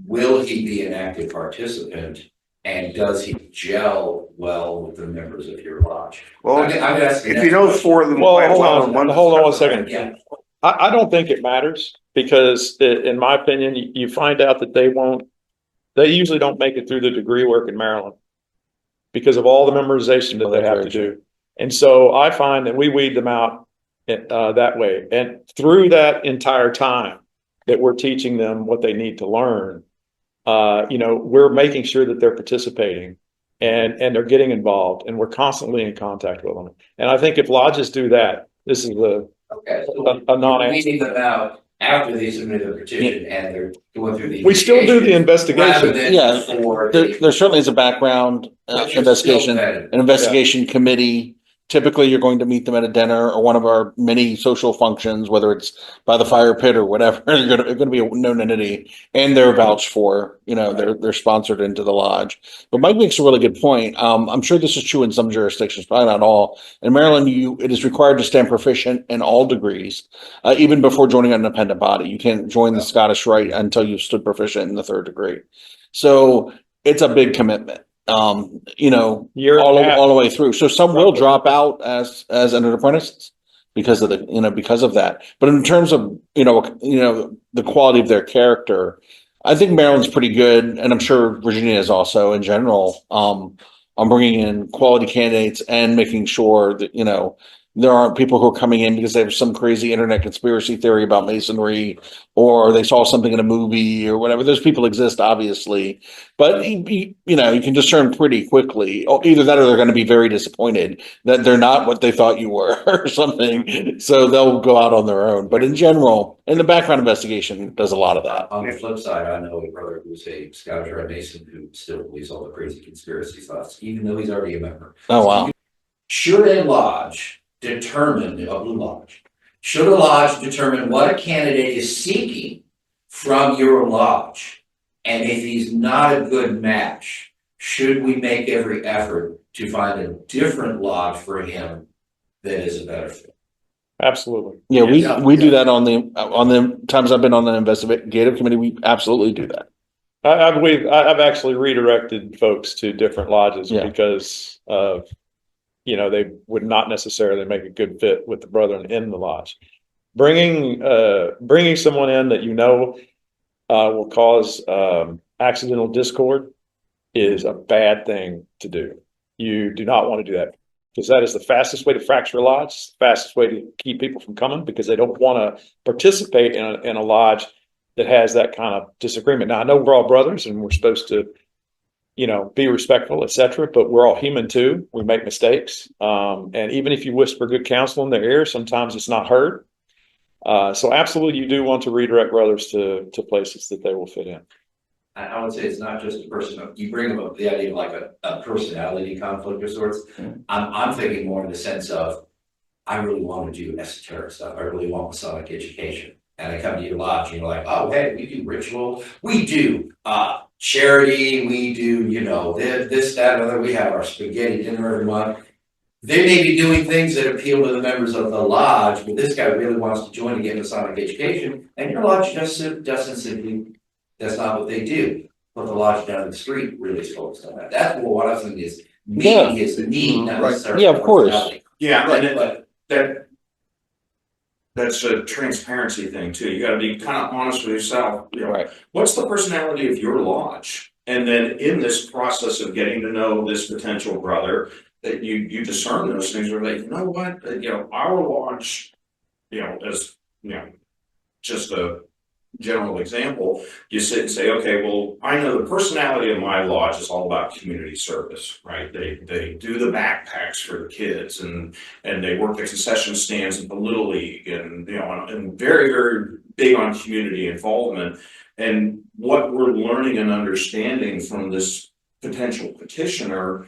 will he be an active participant, and does he gel well with the members of your lodge? Well, I'm asking if he knows 4 of them, well, hold on 1 second. Yeah. I don't think it matters, because in my opinion, you find out that they usually don't make it through the degree work in Maryland because of all the memorization that they have to do. And so I find that we weed them out that way. And through that entire time that we're teaching them what they need to learn, we're making sure that they're participating and they're getting involved, and we're constantly in contact with them. And I think if lodges do that, this is a non-answer. We need them out after they submit their petition and they're going through the. We still do the investigation. There certainly is a background investigation, an investigation committee typically you're going to meet them at a dinner or one of our many social functions, whether it's by the fire pit or whatever. You're going to be a known entity, and they're vouched for. They're sponsored into the lodge. But Mike makes a really good point. I'm sure this is true in some jurisdictions, probably not all. In Maryland, it is required to stand proficient in all degrees, even before joining an independent body. You can't join the Scottish Rite until you've stood proficient in the 3rd degree. So it's a big commitment. Year and a half. All the way through. So some will drop out as under apprentices because of because of that. But in terms of, the quality of their character, I think Maryland's pretty good. And I'm sure Virginia is also in general, on bringing in quality candidates and making sure that, there aren't people who are coming in because they have some crazy internet conspiracy theory about masonry, or they saw something in a movie or whatever. Those people exist, obviously, but you can discern pretty quickly. Either that, or they're going to be very disappointed that they're not what they thought you were, or something. So they'll go out on their own. But in general, and the background investigation does a lot of that. On the flip side, I know a brother who's a Scottish Rite Mason who still believes all the crazy conspiracy thoughts, even though he's already a member. Oh wow! Should a lodge determine a blue lodge? Should a lodge determine what a candidate is seeking from your lodge? And if he's not a good match, should we make every effort to find a different lodge for him that is a better fit? Absolutely. Yeah, we do that on the times I've been on the investigative committee. We absolutely do that. I believe I've actually redirected folks to different lodges because of, they would not necessarily make a good fit with the brethren in the lodge. Bringing someone in that will cause accidental discord is a bad thing to do. You do not want to do that, because that is the fastest way to fracture a lodge, the fastest way to keep people from coming, because they don't want to participate in a lodge that has that kind of disagreement. Now, I know we're all brothers and we're supposed to, be respectful, etc., but we're all human too. We make mistakes. And even if you whisper good counsel in their ear, sometimes it's not heard. So absolutely, you do want to redirect brothers to places that they will fit in. I would say it's not just a person. You bring up the idea of like a personality conflict of sorts. I'm thinking more in the sense of, I really want to do esoteric stuff. I really want Masonic education. And I come to your lodge and you're like, oh, hey, we do ritual. We do charity. We do, this, that, other. We have our spaghetti dinner every month. They may be doing things that appeal to the members of the lodge, but this guy really wants to join and get Masonic education. And your lodge doesn't simply, that's not what they do. But the lodge down the street really is focused on that. That's what I was thinking is meeting his need, not necessarily. Yeah, of course. Yeah, and that's a transparency thing too. You got to be kind of honest with yourself. Right. What's the personality of your lodge? And then in this process of getting to know this potential brother, that you discern those things, where like, what, our lodge, as just a general example, you sit and say, okay, well, I know the personality of my lodge is all about community service, right? They do the backpacks for the kids, and they work the concession stands at the Little League, and and very, very big on community involvement. And what we're learning and understanding from this potential petitioner,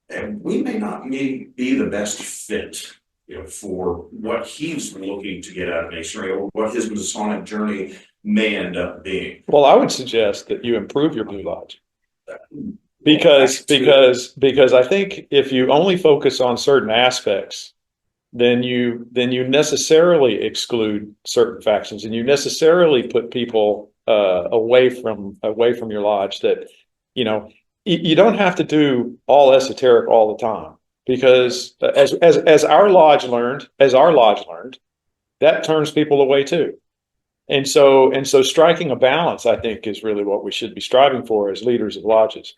and we may not be the best fit, for what he's looking to get out of Masonry, or what his Masonic journey may end up being. Well, I would suggest that you improve your blue lodge, because I think if you only focus on certain aspects, then you necessarily exclude certain factions, and you necessarily put people away from your lodge. That you don't have to do all esoteric all the time, because as our lodge learned, that turns people away too. And so striking a balance, I think, is really what we should be striving for as leaders of lodges.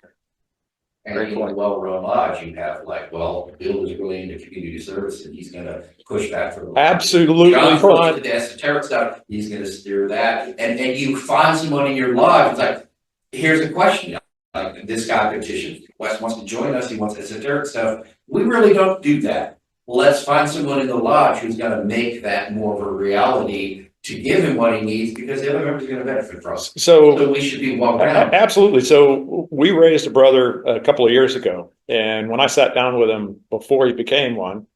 And in a well-run lodge, you have Bill is really into community service, and he's going to push back for the absolutely fine. The esoteric stuff, he's going to steer that. And you find someone in your lodge, it's like, here's a question. Like this guy petitioned, Wes wants to join us, he wants esoteric stuff. We really don't do that. Let's find someone in the lodge who's going to make that more of a reality to give him what he needs because the other members are gonna benefit from it. So So we should be well rounded. absolutely. So we raised a brother a couple of years ago. And when I sat down with him before he became one,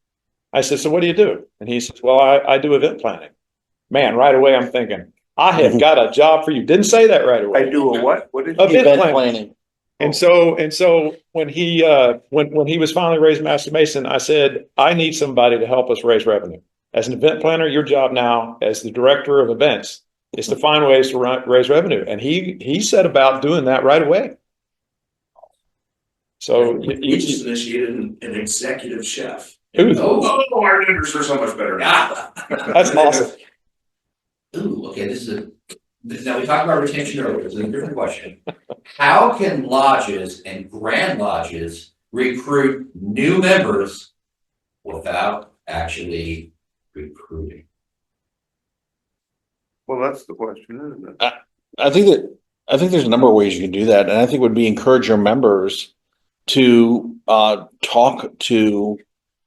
I said, so what do you do? And he says, well, I do event planning. Man, right away, I'm thinking, I have got a job for you. Didn't say that right away. I do a what? What is Event planning. And so when he when he was finally raised Master Mason, I said, I need somebody to help us raise revenue. As an event planner, your job now as the director of events is to find ways to raise revenue. And he set about doing that right away. So We just initiated an executive chef. Ooh. Oh, our dinners are so much better now. That's awesome. Ooh, okay, now we talked about retention earlier, this is a different question. How can lodges and grand lodges recruit new members without actually recruiting? Well, that's the question, isn't it? I think there's a number of ways you can do that, and I think would be encourage your members to talk to,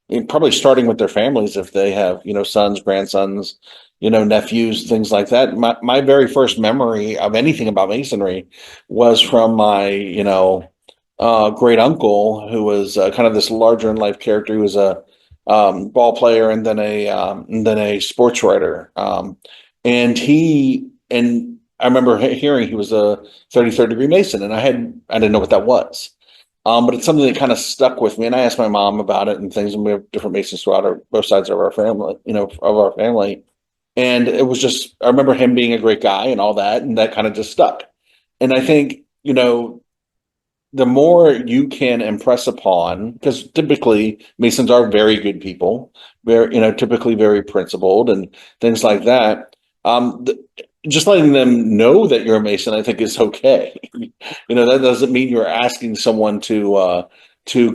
and probably starting with their families if they have, sons, grandsons, nephews, things like that. My very first memory of anything about Masonry was from my, great uncle, who was kind of this larger in life character. He was a ball player and then a sports writer. And I remember hearing he was a 33rd degree Mason, and I didn't know what that was. But it's something that kind of stuck with me. And I asked my mom about it and things, and we have different Masons throughout both sides of our family, And it was just, I remember him being a great guy and all that, and that kind of just stuck. And I think, the more you can impress upon, because typically Masons are very good people, very, typically very principled and things like that. Just letting them know that you're a Mason, I think, is okay. That doesn't mean you're asking someone to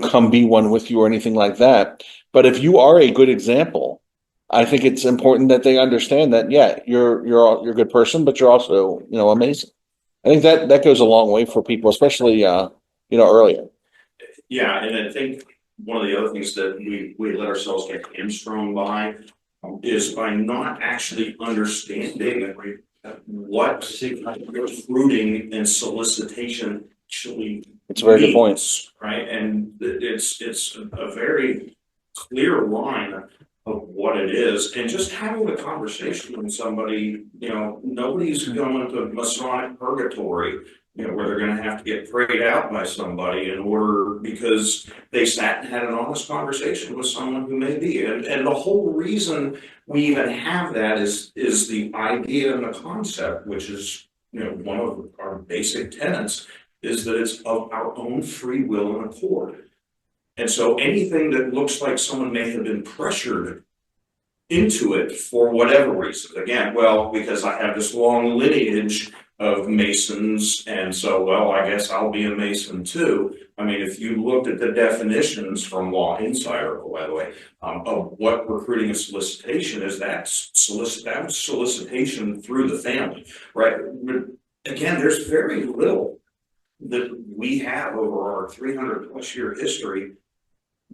come be one with you or anything like that. But if you are a good example, I think it's important that they understand that, yeah, you're a good person, but you're also, a Mason. I think that goes a long way for people, especially, earlier. Yeah, and I think one of the other things that we let ourselves get hamstrung by is by not actually understanding what recruiting and solicitation actually It's a very good point. means, right? And it's a very clear line of what it is, and just having a conversation with somebody, nobody's going to Masonic purgatory, where they're going to have to get prayed out by somebody in order, because they sat and had an honest conversation with someone who may be. And the whole reason we even have that is the idea and the concept, which is, one of our basic tenets, is that it's of our own free will and accord. And so anything that looks like someone may have been pressured into it for whatever reason, again, well, because I have this long lineage of Masons, and so, well, I guess I'll be a Mason too. I mean, if you looked at the definitions from Law Insider, by the way, of what recruiting and solicitation is, that's solicitation through the family, right? But again, there's very little that we have over our 300 plus year history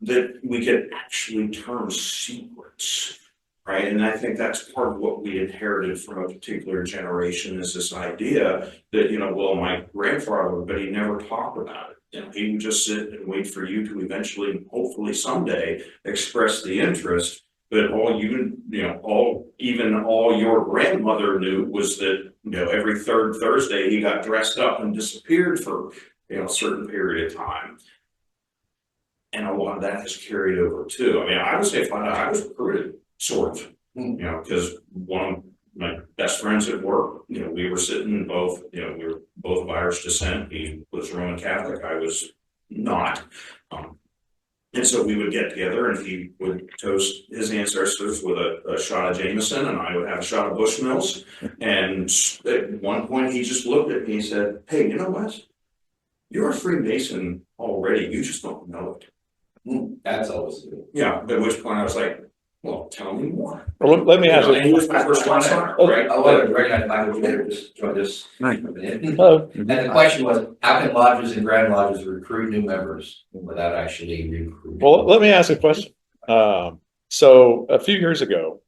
that we could actually term secrets. Right. And I think that's part of what we inherited from a particular generation, is this idea that, well, my grandfather, but he never talked about it. He would just sit and wait for you to eventually, hopefully someday, express the interest. But all your grandmother knew was that, every third Thursday he got dressed up and disappeared for, a certain period of time. And a lot of that has carried over too. I mean, I would say I was recruited. Sort of, because one of my best friends at work, we were sitting both, we were both of Irish descent. He was Roman Catholic, I was not. And so we would get together and he would toast his ancestors with a shot of Jameson, and I would have a shot of Bushmills. And at one point he just looked at me and said, hey, you know what? You're a Freemason already, you just don't know it. That's always good. Yeah, at which point I was like, well, tell me more. Well, let me ask you. He was my first contact, right? I want to recognize Michael Taylor, just joined us. Hello. And the question was, how can lodges and grand lodges recruit new members without actually recruiting? Well, let me ask a question. So a few years ago,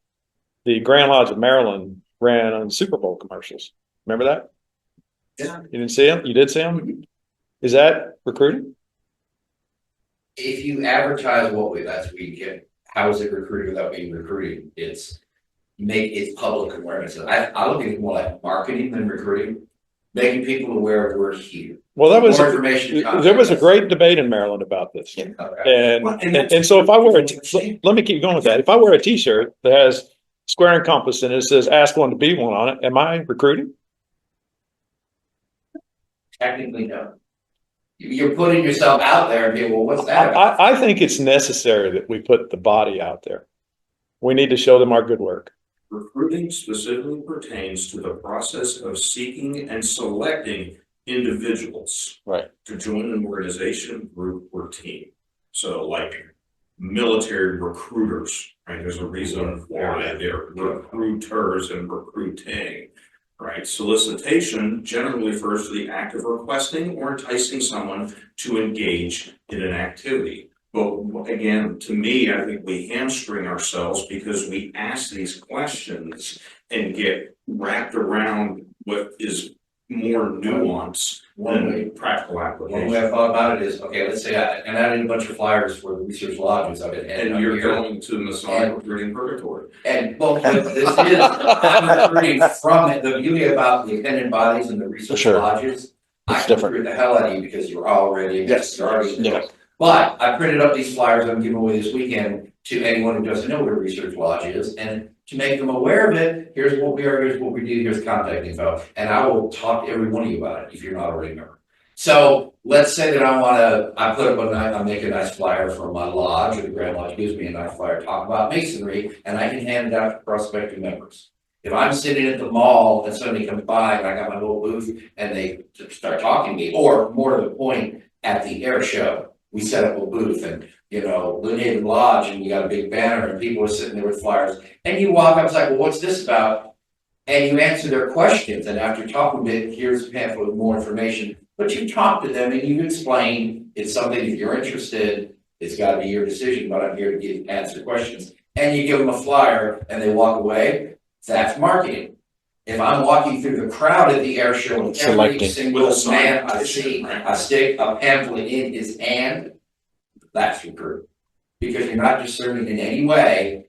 the Grand Lodge of Maryland ran on Super Bowl commercials. Remember that? Yeah. You didn't see him? You did see him? Is that recruiting? If you advertise that's what you get. How is it recruiting without being recruiting? It's public awareness. I look at it more like marketing than recruiting, making people aware we're here. Well, More information. there was a great debate in Maryland about this. Yeah, okay. And so if I wear let me keep going with that. If I wear a t-shirt that has square and compass and it says ask one to be one on it, am I recruiting? Technically, no. You're putting yourself out there and being, well, what's that about? I think it's necessary that we put the body out there. We need to show them our good work. Recruiting specifically pertains to the process of seeking and selecting individuals to join an organization, group, or team. So like military recruiters, right? There's a reason why they're recruiters and recruiting, right? Solicitation generally refers to the act of requesting or enticing someone to engage in an activity. But again, to me, I think we hamstring ourselves because we ask these questions and get wrapped around what is more nuance than practical application. One way I thought about it is, okay, let's say I did a bunch of flyers for the research lodges. And you're going to Masonic recruiting purgatory. And well, this is I'm recruiting from it. The beauty about the attendant bodies and the research lodges, I can recruit the hell out of you because you're already starting. Yeah. But I printed up these flyers I'm giving away this weekend to anyone who doesn't know what a research lodge is, and to make them aware of it. Here's what we are. Here's what we do. Here's contact info, and I will talk to every one of you about it if you're not already a member. So let's say that I put up I make a nice flyer for my lodge, or the Grand Lodge gives me a nice flyer talk about masonry, and I can hand it out to prospective members. If I'm sitting at the mall and somebody comes by and I got my little booth and they start talking to me, or more to the point, at the air show, we set up a booth and, Lineated Lodge, and we got a big banner and people are sitting there with flyers. And you walk up, it's like, well, what's this about? And you answer their questions. And after talking a bit, here's a pamphlet with more information. But you talk to them and you explain it's something, if you're interested, it's got to be your decision, but I'm here to answer questions. And you give them a flyer and they walk away. That's marketing. If I'm walking through the crowd at the air show and every single man I see, I stick a pamphlet in his hand, that's recruiting. Because you're not discerning in any way.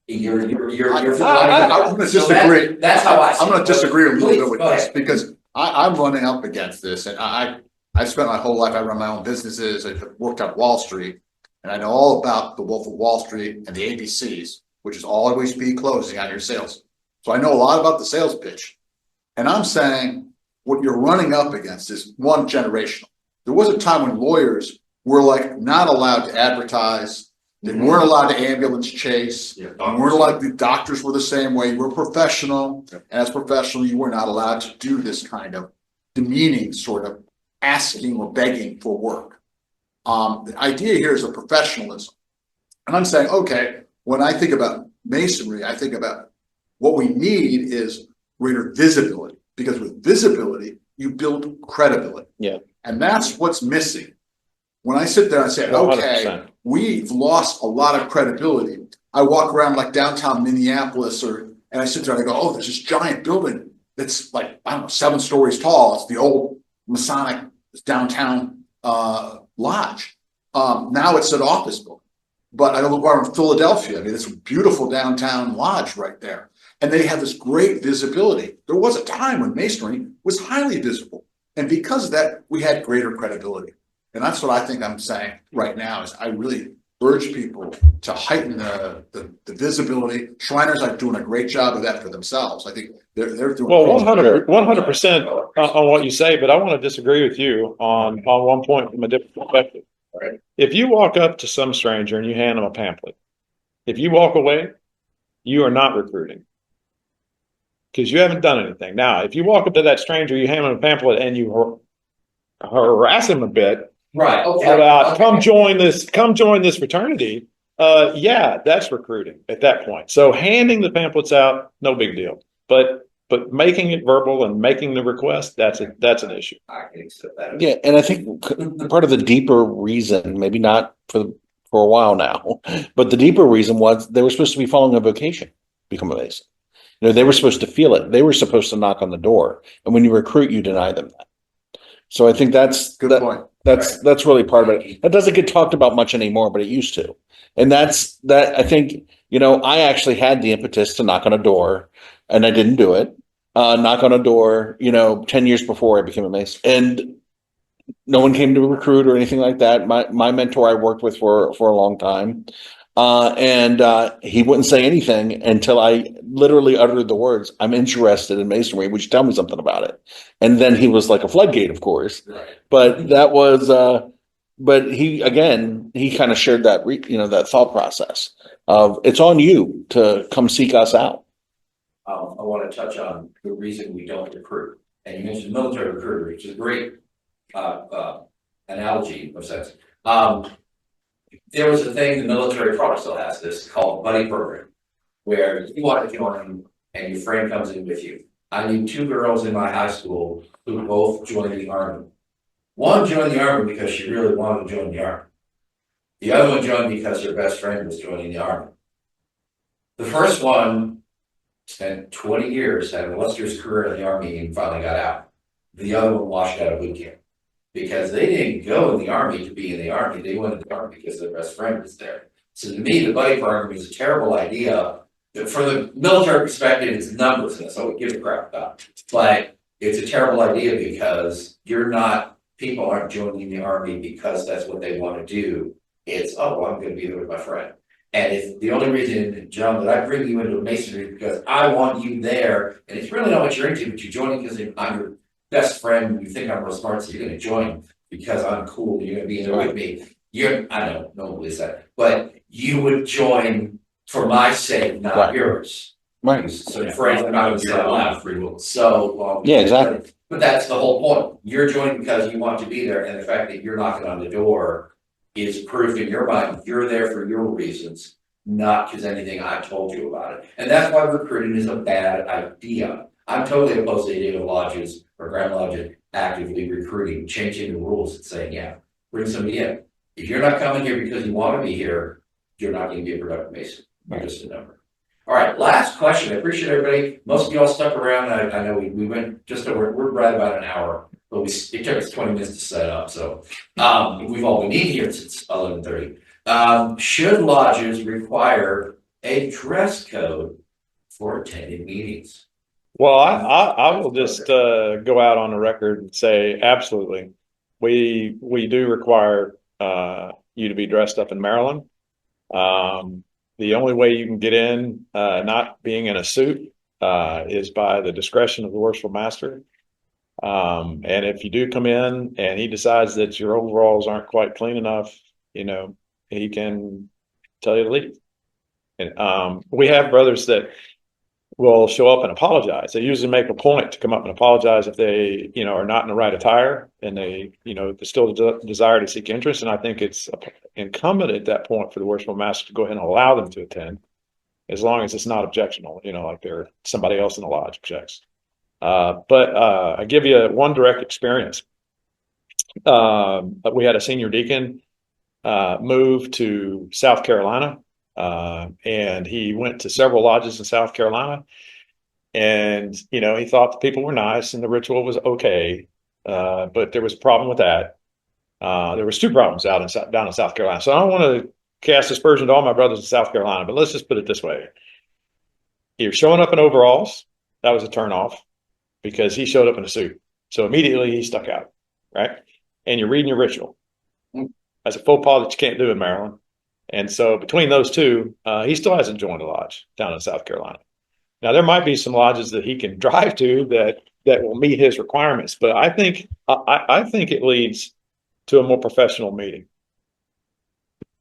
You're I'm going to disagree. That's how I see it. I'm going to disagree a little bit with this because I'm running up against this, and I spent my whole life. I run my own businesses. I worked on Wall Street, and I know all about the Wolf of Wall Street and the ABCs, which is always be closing on your sales. So I know a lot about the sales pitch, and I'm saying what you're running up against is one, generational. There was a time when lawyers were not allowed to advertise. They weren't allowed to ambulance chase. They weren't allowed. The doctors were the same way. You were professional, and as professional, you were not allowed to do this kind of demeaning sort of asking or begging for work. The idea here is a professionalism, and I'm saying, okay, when I think about masonry, I think about what we need is greater visibility, because with visibility, you build credibility. Yeah. And that's what's missing. When I sit there and say, okay, 100%. We've lost a lot of credibility. I walk around like downtown Minneapolis and I sit there and I go, oh, there's this giant building that's 7 stories tall. It's the old Masonic downtown lodge. Now it's an office building. But I look around in Philadelphia. I mean, it's a beautiful downtown lodge right there. And they have this great visibility. There was a time when masonry was highly visible. And because of that, we had greater credibility. And that's what I think I'm saying right now is I really urge people to heighten the visibility. Shriners are doing a great job of that for themselves. I think they're doing 100% on what you say, but I want to disagree with you on one point from a different perspective. Right. If you walk up to some stranger and you hand them a pamphlet, if you walk away, you are not recruiting because you haven't done anything. Now, if you walk up to that stranger, you hand them a pamphlet and you harass him a bit, right? Okay. About come join this fraternity. Yeah, that's recruiting at that point. So handing the pamphlets out, no big deal. But making it verbal and making the request, that's an issue. I can accept that. Yeah, and I think part of the deeper reason, maybe not for a while now, but the deeper reason was they were supposed to be following a vocation, become a Mason. You know, they were supposed to feel it. They were supposed to knock on the door. And when you recruit, you deny them that. So I think that's Good point. that's really part of it. That doesn't get talked about much anymore, but it used to. And that's that I think, you know, I actually had the impetus to knock on a door and I didn't do it. Knock on a door, you know, 10 years before I became a Mason. And no one came to recruit or anything like that. My mentor I worked with for a long time. And he wouldn't say anything until I literally uttered the words, "I'm interested in masonry. Would you tell me something about it?" And then he was like a floodgate, of course. Right. But that was, but he kind of shared that, that thought process of it's on you to come seek us out. I want to touch on the reason we don't recruit. And you mentioned military recruiter, which is a great analogy of sense. There was a thing, the military probably still has this, called buddy program, where you want to join and your friend comes in with you. I knew 2 girls in my high school who both joined the Army. One joined the Army because she really wanted to join the Army. The other one joined because her best friend was joining the Army. The first one spent 20 years, had an illustrious career in the Army, and finally got out. The other one washed out of boot camp because they didn't go in the Army to be in the Army. They went in the Army because their best friend was there. So to me, the buddy program is a terrible idea. For the military perspective, it's numbers, and that's all we give a crap about. But it's a terrible idea because people aren't joining the Army because that's what they want to do. It's, oh, well, I'm going to be there with my friend. And if the only reason, John, that I bring you into masonry is because I want you there, and it's really not what you're into, but you're joining because I'm your best friend, you think I'm real smart, so you're going to join because I'm cool, you're going to be in there with me. I don't know, no one believes that, but you would join for my sake, not yours. Right. So friends are not going to say out free will. So, yeah, exactly. But that's the whole point. You're joining because you want to be there, and the fact that you're knocking on the door is proof in your mind you're there for your reasons, not because anything I told you about it. And that's why recruiting is a bad idea. I'm totally opposed to the idea of lodges or Grand Lodges actively recruiting, changing the rules and saying, yeah, bring somebody in. If you're not coming here because you want to be here, you're not going to be a productive Mason. You're just a number. All right, last question. I appreciate everybody. Most of y'all stuck around. I know we went just over, we're right about an hour, but it took us 20 minutes to set up. So we've all been eating here since 11:30. Should lodges require a dress code for attending meetings? Well, I will just go out on the record and say absolutely. We do require you to be dressed up in Maryland. The only way you can get in, not being in a suit, is by the discretion of the worshipful master. And if you do come in and he decides that your overalls aren't quite clean enough, he can tell you to leave. And we have brothers that will show up and apologize. They usually make a point to come up and apologize if they, are not in the right attire and they, they still desire to seek interest. And I think it's incumbent at that point for the worshipful master to go ahead and allow them to attend, as long as it's not objectionable, like somebody else in the lodge objects. But I give you one direct experience. We had a senior deacon move to South Carolina. And he went to several lodges in South Carolina, and he thought the people were nice and the ritual was okay, but there was a problem with that. There was 2 problems down in South Carolina. So I don't want to cast aspersion to all my brothers in South Carolina, but let's just put it this way: you're showing up in overalls. That was a turnoff because he showed up in a suit, so immediately he stuck out, right? And you're reading your ritual. That's a faux pas that you can't do in Maryland. And so between those 2, he still hasn't joined a lodge down in South Carolina. Now, there might be some lodges that he can drive to that will meet his requirements, but I think it leads to a more professional meeting.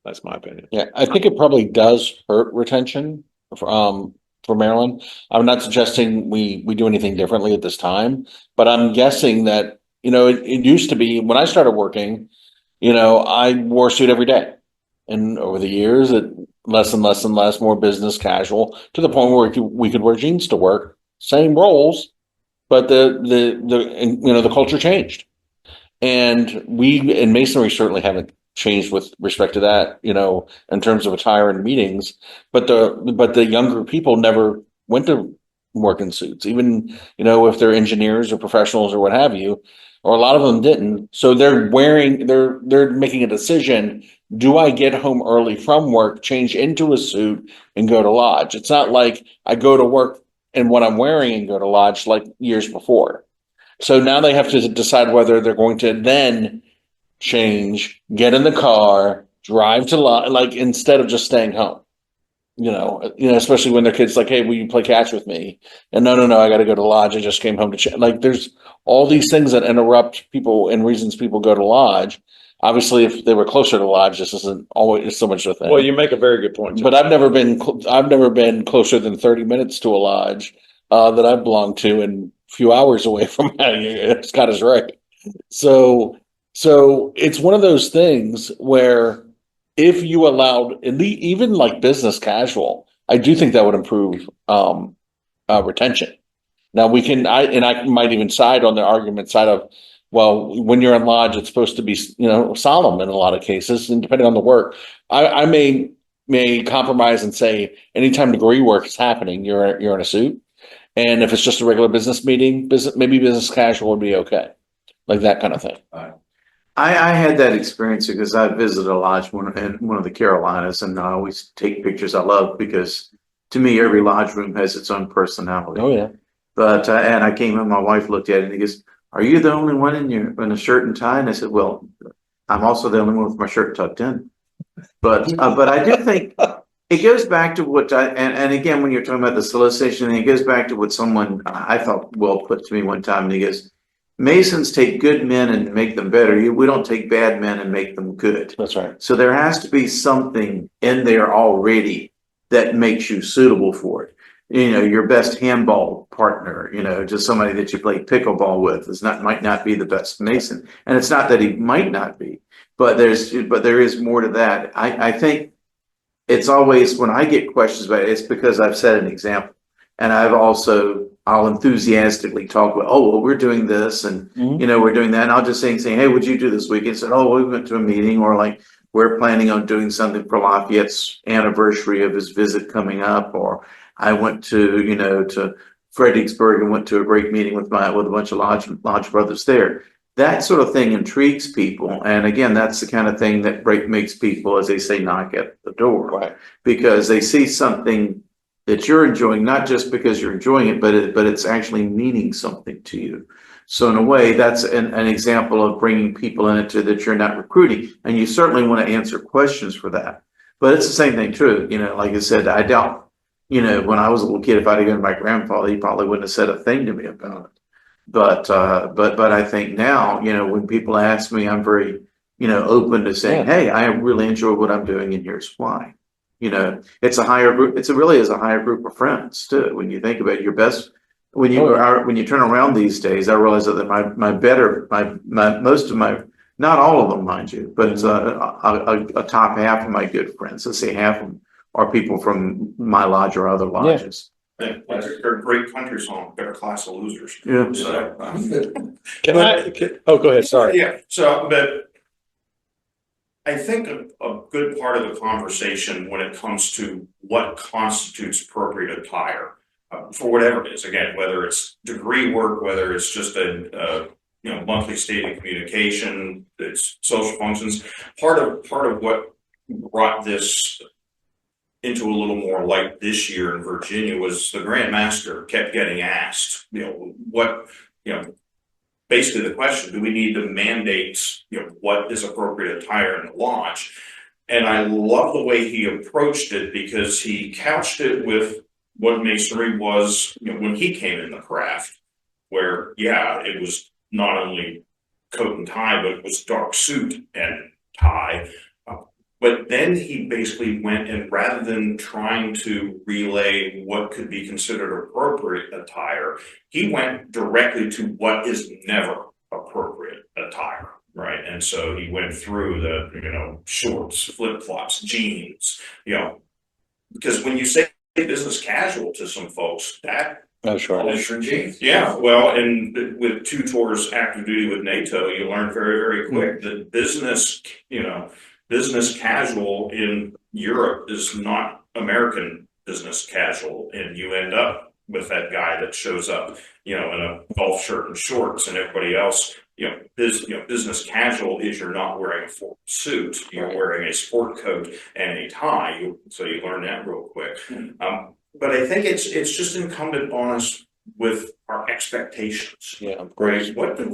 That's my opinion. Yeah, I think it probably does hurt retention for Maryland. I'm not suggesting we do anything differently at this time, but I'm guessing that, it used to be when I started working, I wore a suit every day. And over the years, it less and less and less, more business casual, to the point where we could wear jeans to work, same roles, but the culture changed. And we in Masonry certainly haven't changed with respect to that, in terms of attire and meetings. But the younger people never went to work in suits, even, if they're engineers or professionals or what have you, or a lot of them didn't. So they're making a decision. Do I get home early from work, change into a suit and go to lodge? It's not like I go to work in what I'm wearing and go to lodge like years before. So now they have to decide whether they're going to then change, get in the car, drive to lodge, like instead of just staying home. Especially when their kids like, hey, will you play catch with me? And no, I got to go to lodge. I just came home to check. Like, there's all these things that interrupt people and reasons people go to lodge. Obviously, if they were closer to lodge, this isn't always so much of a thing. Well, you make a very good point. But I've never been closer than 30 minutes to a lodge that I belong to, and a few hours away from Scottish Rite. So it's one of those things where, if you allowed even like business casual, I do think that would improve retention. Now I might even side on the argument side of, well, when you're in lodge, it's supposed to be, solemn in a lot of cases, and depending on the work, I may compromise and say anytime degree work is happening, you're in a suit, and if it's just a regular business meeting, maybe business casual would be okay, like that kind of thing. I had that experience because I visited a lodge in one of the Carolinas, and I always take pictures. I love, because to me, every lodge room has its own personality. Oh yeah. But and I came in, my wife looked at it and he goes, "Are you the only one in a shirt and tie?" And I said, "Well, I'm also the only one with my shirt tucked in." But I do think it goes back to what and again, when you're talking about the solicitation, it goes back to what someone I thought well put to me one time, and he goes, "Masons take good men and make them better. We don't take bad men and make them good." That's right. So there has to be something in there already that makes you suitable for it. Your best handball partner, just somebody that you play pickleball with might not be the best Mason. And it's not that he might not be, but there is more to that. I think it's always, when I get questions about it, it's because I've set an example. And I'll enthusiastically talk about, oh, well, we're doing this, and we're doing that. And I'll just say, hey, what'd you do this weekend? Said, oh, we went to a meeting, or like, we're planning on doing something for Lafayette's anniversary of his visit coming up, or I went to Fredericksburg and went to a great meeting with a bunch of lodge brothers there. That sort of thing intrigues people. And again, that's the kind of thing that makes people, as they say, knock at the door, Right. Because they see something that you're enjoying, not just because you're enjoying it, but it's actually meaning something to you. So in a way, that's an example of bringing people into that you're not recruiting, and you certainly want to answer questions for that. But it's the same thing true. Like I said, I doubt, when I was a little kid, if I'd have gone to my grandfather, he probably wouldn't have said a thing to me about it. But I think now, when people ask me, I'm very, open to saying, hey, I really enjoy what I'm doing, and here's why. It's a higher group. It really is a higher group of friends too. When you think about your best, when you turn around these days, I realize that most of my, not all of them, mind you, but a top half of my good friends, let's say half of them, are people from my lodge or other lodges. Yeah, they're a great country song. They're a class of losers. Yeah. So, Go ahead. Sorry. Yeah. So, but I think a good part of the conversation when it comes to what constitutes appropriate attire for whatever it is, again, whether it's degree work, whether it's just a monthly statement communication, it's social functions. Part of what brought this into a little more light this year in Virginia was the Grand Master kept getting asked, basically the question, do we need to mandate, what is appropriate attire in the lodge? And I love the way he approached it, because he couched it with what Masonry was, when he came in the craft, where, it was not only coat and tie, but it was dark suit and tie. But then he basically went, and rather than trying to relay what could be considered appropriate attire, he went directly to what is never appropriate attire, right? And so he went through the, shorts, flip-flops, jeans, because when you say business casual to some folks, Oh, sure. Jeans. Yeah, well, and with 2 tours active duty with NATO, you learn very, very quick that business casual in Europe is not American business casual, and you end up with that guy that shows up, in a golf shirt and shorts, and everybody else, business casual is you're not wearing a formal suit, you're wearing a sport coat and a tie. So you learn that real quick. But I think it's just incumbent on us with our expectations. Yeah, of course. Right. What do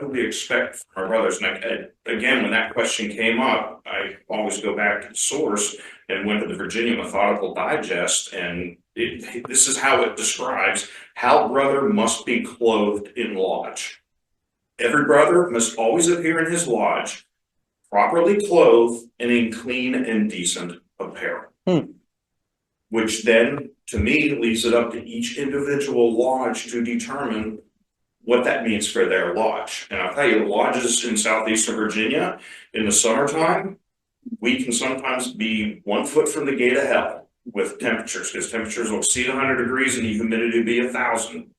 we expect from our brothers? And again, when that question came up, I always go back to the source and went to the Virginia Methodical Digest, and this is how it describes how brother must be clothed in lodge. Every brother must always appear in his lodge, properly clothed and in clean and decent apparel. Which then, to me, leaves it up to each individual lodge to determine what that means for their lodge. And I'll tell you, lodges in southeastern Virginia in the summertime, we can sometimes be 1 foot from the gate of hell with temperatures, because temperatures will exceed 100 degrees and the humidity will be 1,000.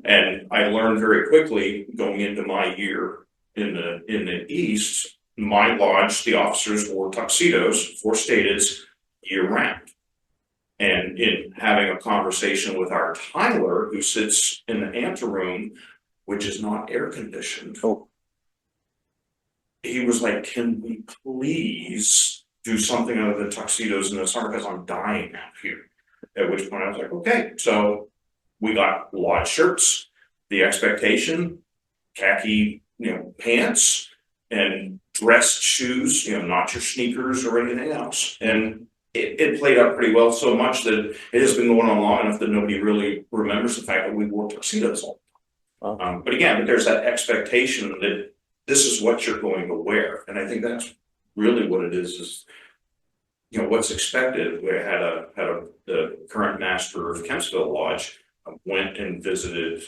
And I learned very quickly going into my year in the East, my lodge, the officers wore tuxedos for stateds year round. And in having a conversation with our Tyler, who sits in the anteroom, which is not air conditioned, he was like, "Can we please do something other than tuxedos in the summer, because I'm dying out here?" At which point I was like, okay. So we got lodge shirts, the expectation, khaki, pants, and dressed shoes, not your sneakers or anything else. And it played out pretty well, so much that it has been going on long enough that nobody really remembers the fact that we wore tuxedos all the time. But again, there's that expectation that this is what you're going to wear. And I think that's really what it is what's expected. We had the current master of Kempsville Lodge went and visited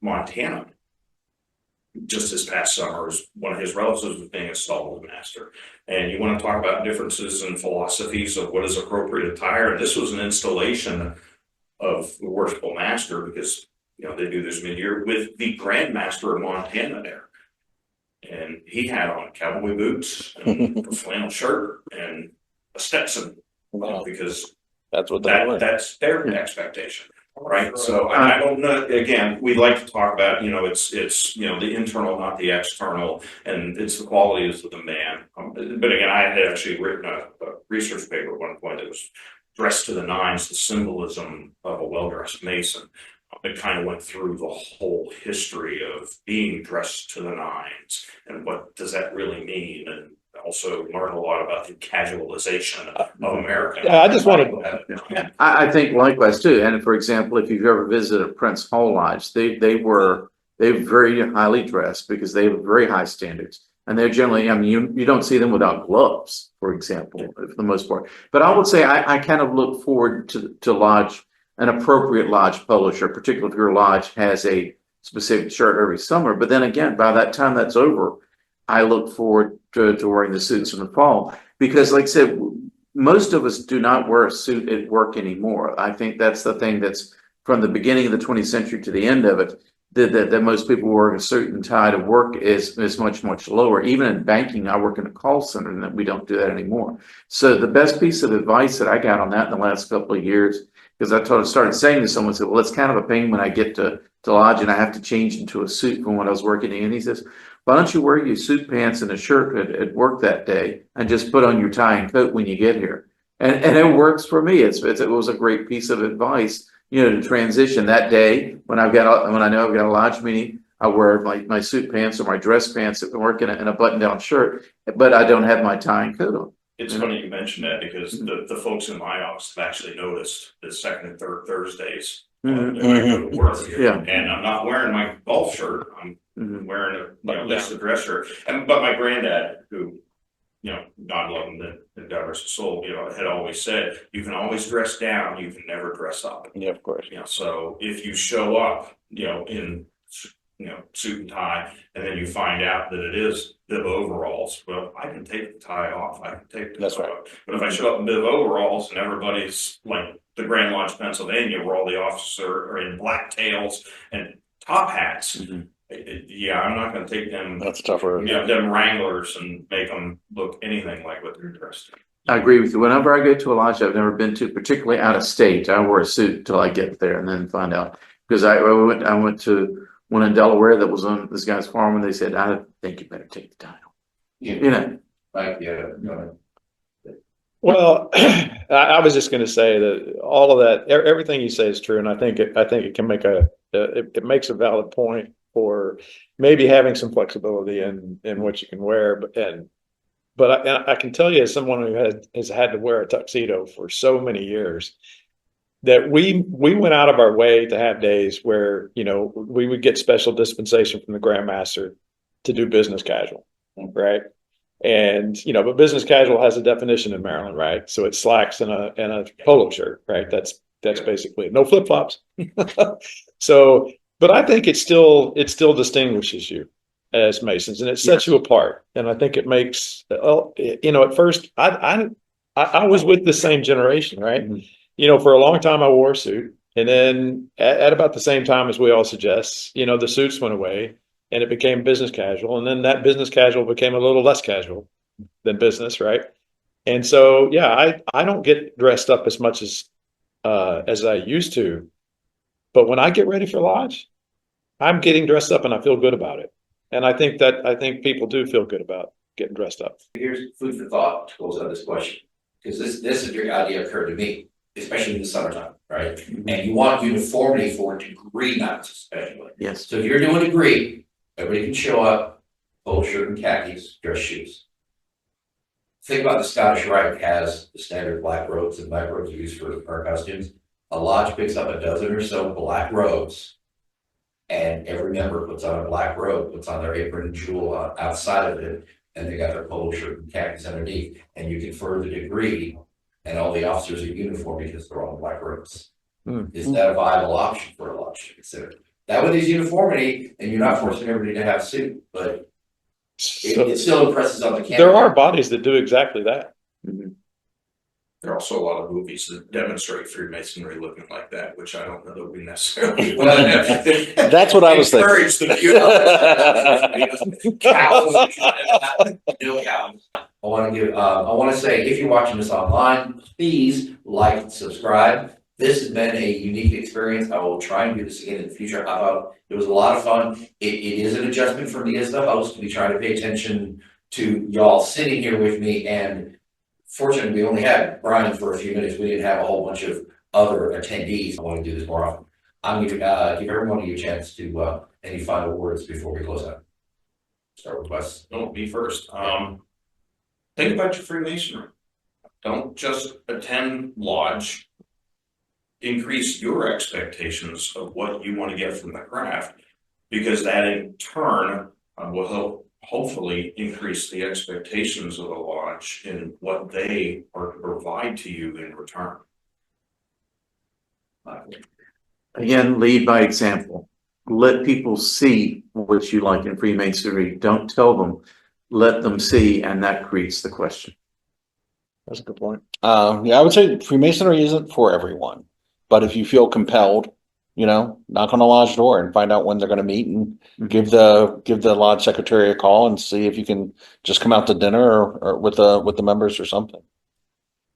Montana just this past summer. One of his relatives was being installed as a master. And you want to talk about differences in philosophies of what is appropriate attire. This was an installation of the worshipful master, because they do this mid-year with the Grand Master of Montana there. And he had on cowboy boots and a flannel shirt and a Stetson, because that's what that's their expectation. Right. So I don't know. Again, we like to talk about, it's the internal, not the external, and it's the qualities of the man. But again, I had actually written a research paper at one point that was dressed to the nines, the symbolism of a well-dressed Mason. It kind of went through the whole history of being dressed to the nines and what does that really mean, and also learn a lot about the casualization of America. Yeah, I just wanted to. I think likewise too. And for example, if you've ever visited Prince Hall Lodge, they were very highly dressed because they have very high standards. And they're generally, you don't see them without gloves, for example, for the most part. But I would say I kind of look forward to lodge, an appropriate lodge polo shirt, particularly if your lodge has a specific shirt every summer. But then again, by that time that's over, I look forward to wearing the suits in the fall, because like I said, most of us do not wear a suit at work anymore. I think that's the thing that's from the beginning of the 20th century to the end of it, that most people wearing a suit and tie to work is much lower. Even in banking, I work in a call center, and that we don't do that anymore. So the best piece of advice that I got on that in the last couple of years, because I started saying to someone, said, well, it's kind of a pain when I get to lodge and I have to change into a suit from when I was working in. And he says, why don't you wear your suit pants and a shirt at work that day and just put on your tie and coat when you get here? And it works for me. It was a great piece of advice, to transition that day when I know I've got a lodge meeting. I wear my suit pants or my dress pants at work and a button-down shirt, but I don't have my tie and coat on. It's funny you mentioned that, because the folks in my office have actually noticed the second and third Thursdays when I go to work. Yeah. And I'm not wearing my golf shirt. I'm wearing just a dress shirt. But my granddad, who, God love him and God rest his soul, had always said, you can always dress down, you can never dress up. Yeah, of course. So if you show up, in suit and tie, and then you find out that it is bib overalls, well, I can take the tie off. I can take the tie off. But if I show up in bib overalls and everybody's like the Grand Lodge, Pennsylvania, where all the officers are in black tails and top hats, I'm not going to take them. That's tougher. Them Wranglers and make them look anything like what they're dressed in. I agree with you. Whenever I go to a lodge I've never been to, particularly out of state, I wear a suit till I get there and then find out. Because I went to one in Delaware that was on this guy's farm and they said, I think you better take the title. You know, Like, yeah, no, Well, I was just going to say that all of that, everything you say is true, and I think it can make it makes a valid point for maybe having some flexibility in what you can wear, but I can tell you as someone who has had to wear a tuxedo for so many years that we went out of our way to have days where, you know, we would get special dispensation from the Grand Master to do business casual, right? And, you know, but business casual has a definition in Maryland, right? So it's slacks and a polo shirt, right? That's basically it. No flip flops. So, but I think it still distinguishes you as Masons, and it sets you apart. And I think it makes, you know, at first I was with the same generation, right? Mm-hmm. You know, for a long time I wore a suit, and then at about the same time as we all suggest, you know, the suits went away. And it became business casual. And then that business casual became a little less casual than business, right? And so, yeah, I don't get dressed up as much as I used to. But when I get ready for lodge, I'm getting dressed up and I feel good about it. And I think people do feel good about getting dressed up. here's food for thought to close out this question. Because this is your idea occurred to me, especially in the summertime, right? And you want uniformity for degree nights, especially. yes. So if you're doing a degree, everybody can show up, polo shirt and khakis, dress shoes. Think about the Scottish Rite has the standard black robes, and black robes are used for our costumes. A lodge picks up a dozen or so black robes, and every member puts on a black robe, puts on their apron and jewel outside of it, and they got their polo shirt and khakis underneath. And you confer the degree, and all the officers are uniform because they're all in black robes. Is that a viable option for a lodge to consider? That way there's uniformity, and you're not forcing everybody to have a suit, but it still impresses on the camera. There are bodies that do exactly that. There are also a lot of movies that demonstrate Freemasonry looking like that, which I don't know that we necessarily. That's what I was thinking. Encourage the cows. No cows. I want to say, if you're watching this online, please like and subscribe. This has been a unique experience. I will try and do this again in the future. I thought it was a lot of fun. It is an adjustment for me as the host to be trying to pay attention to y'all sitting here with me. And fortunately, we only had Brian for a few minutes. We didn't have a whole bunch of other attendees. I want to do this more often. I'm going to give every one of you a chance to any final words before we close out. Start with Wes. Don't be first. Think about your Freemasonry. Don't just attend lodge. Increase your expectations of what you want to get from the craft, because that in turn will help hopefully increase the expectations of the lodge in what they are to provide to you in return. Again, lead by example. Let people see what you like in Freemasonry. Don't tell them, let them see, and that creates the question. That's a good point. Yeah, I would say Freemasonry isn't for everyone, but if you feel compelled, you know, knock on the lodge door and find out when they're going to meet, and give the lodge secretary a call and see if you can just come out to dinner or with the members or something.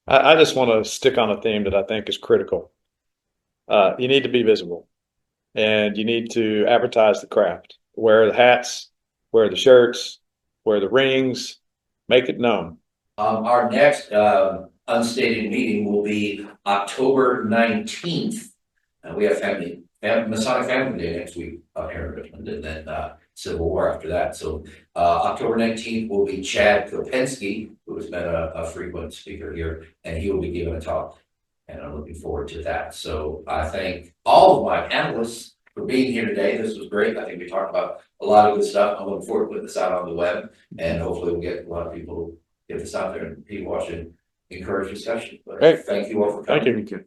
I just want to stick on a theme that I think is critical. You need to be visible, and you need to advertise the craft. Wear the hats, wear the shirts, wear the rings, make it known. Our next unstated meeting will be October 19th. We have Masonic Family Day next week up here in Richmond, and then Civil War after that. So October 19th will be Chad Kopensky, who has been a frequent speaker here, and he will be giving a talk. And I'm looking forward to that. So I thank all of my panelists for being here today. This was great. I think we talked about a lot of good stuff. I'm looking forward to putting this out on the web, and hopefully we'll get a lot of people to get this out there and people watching, encourage discussion. But Great. thank you all for coming. Thank you.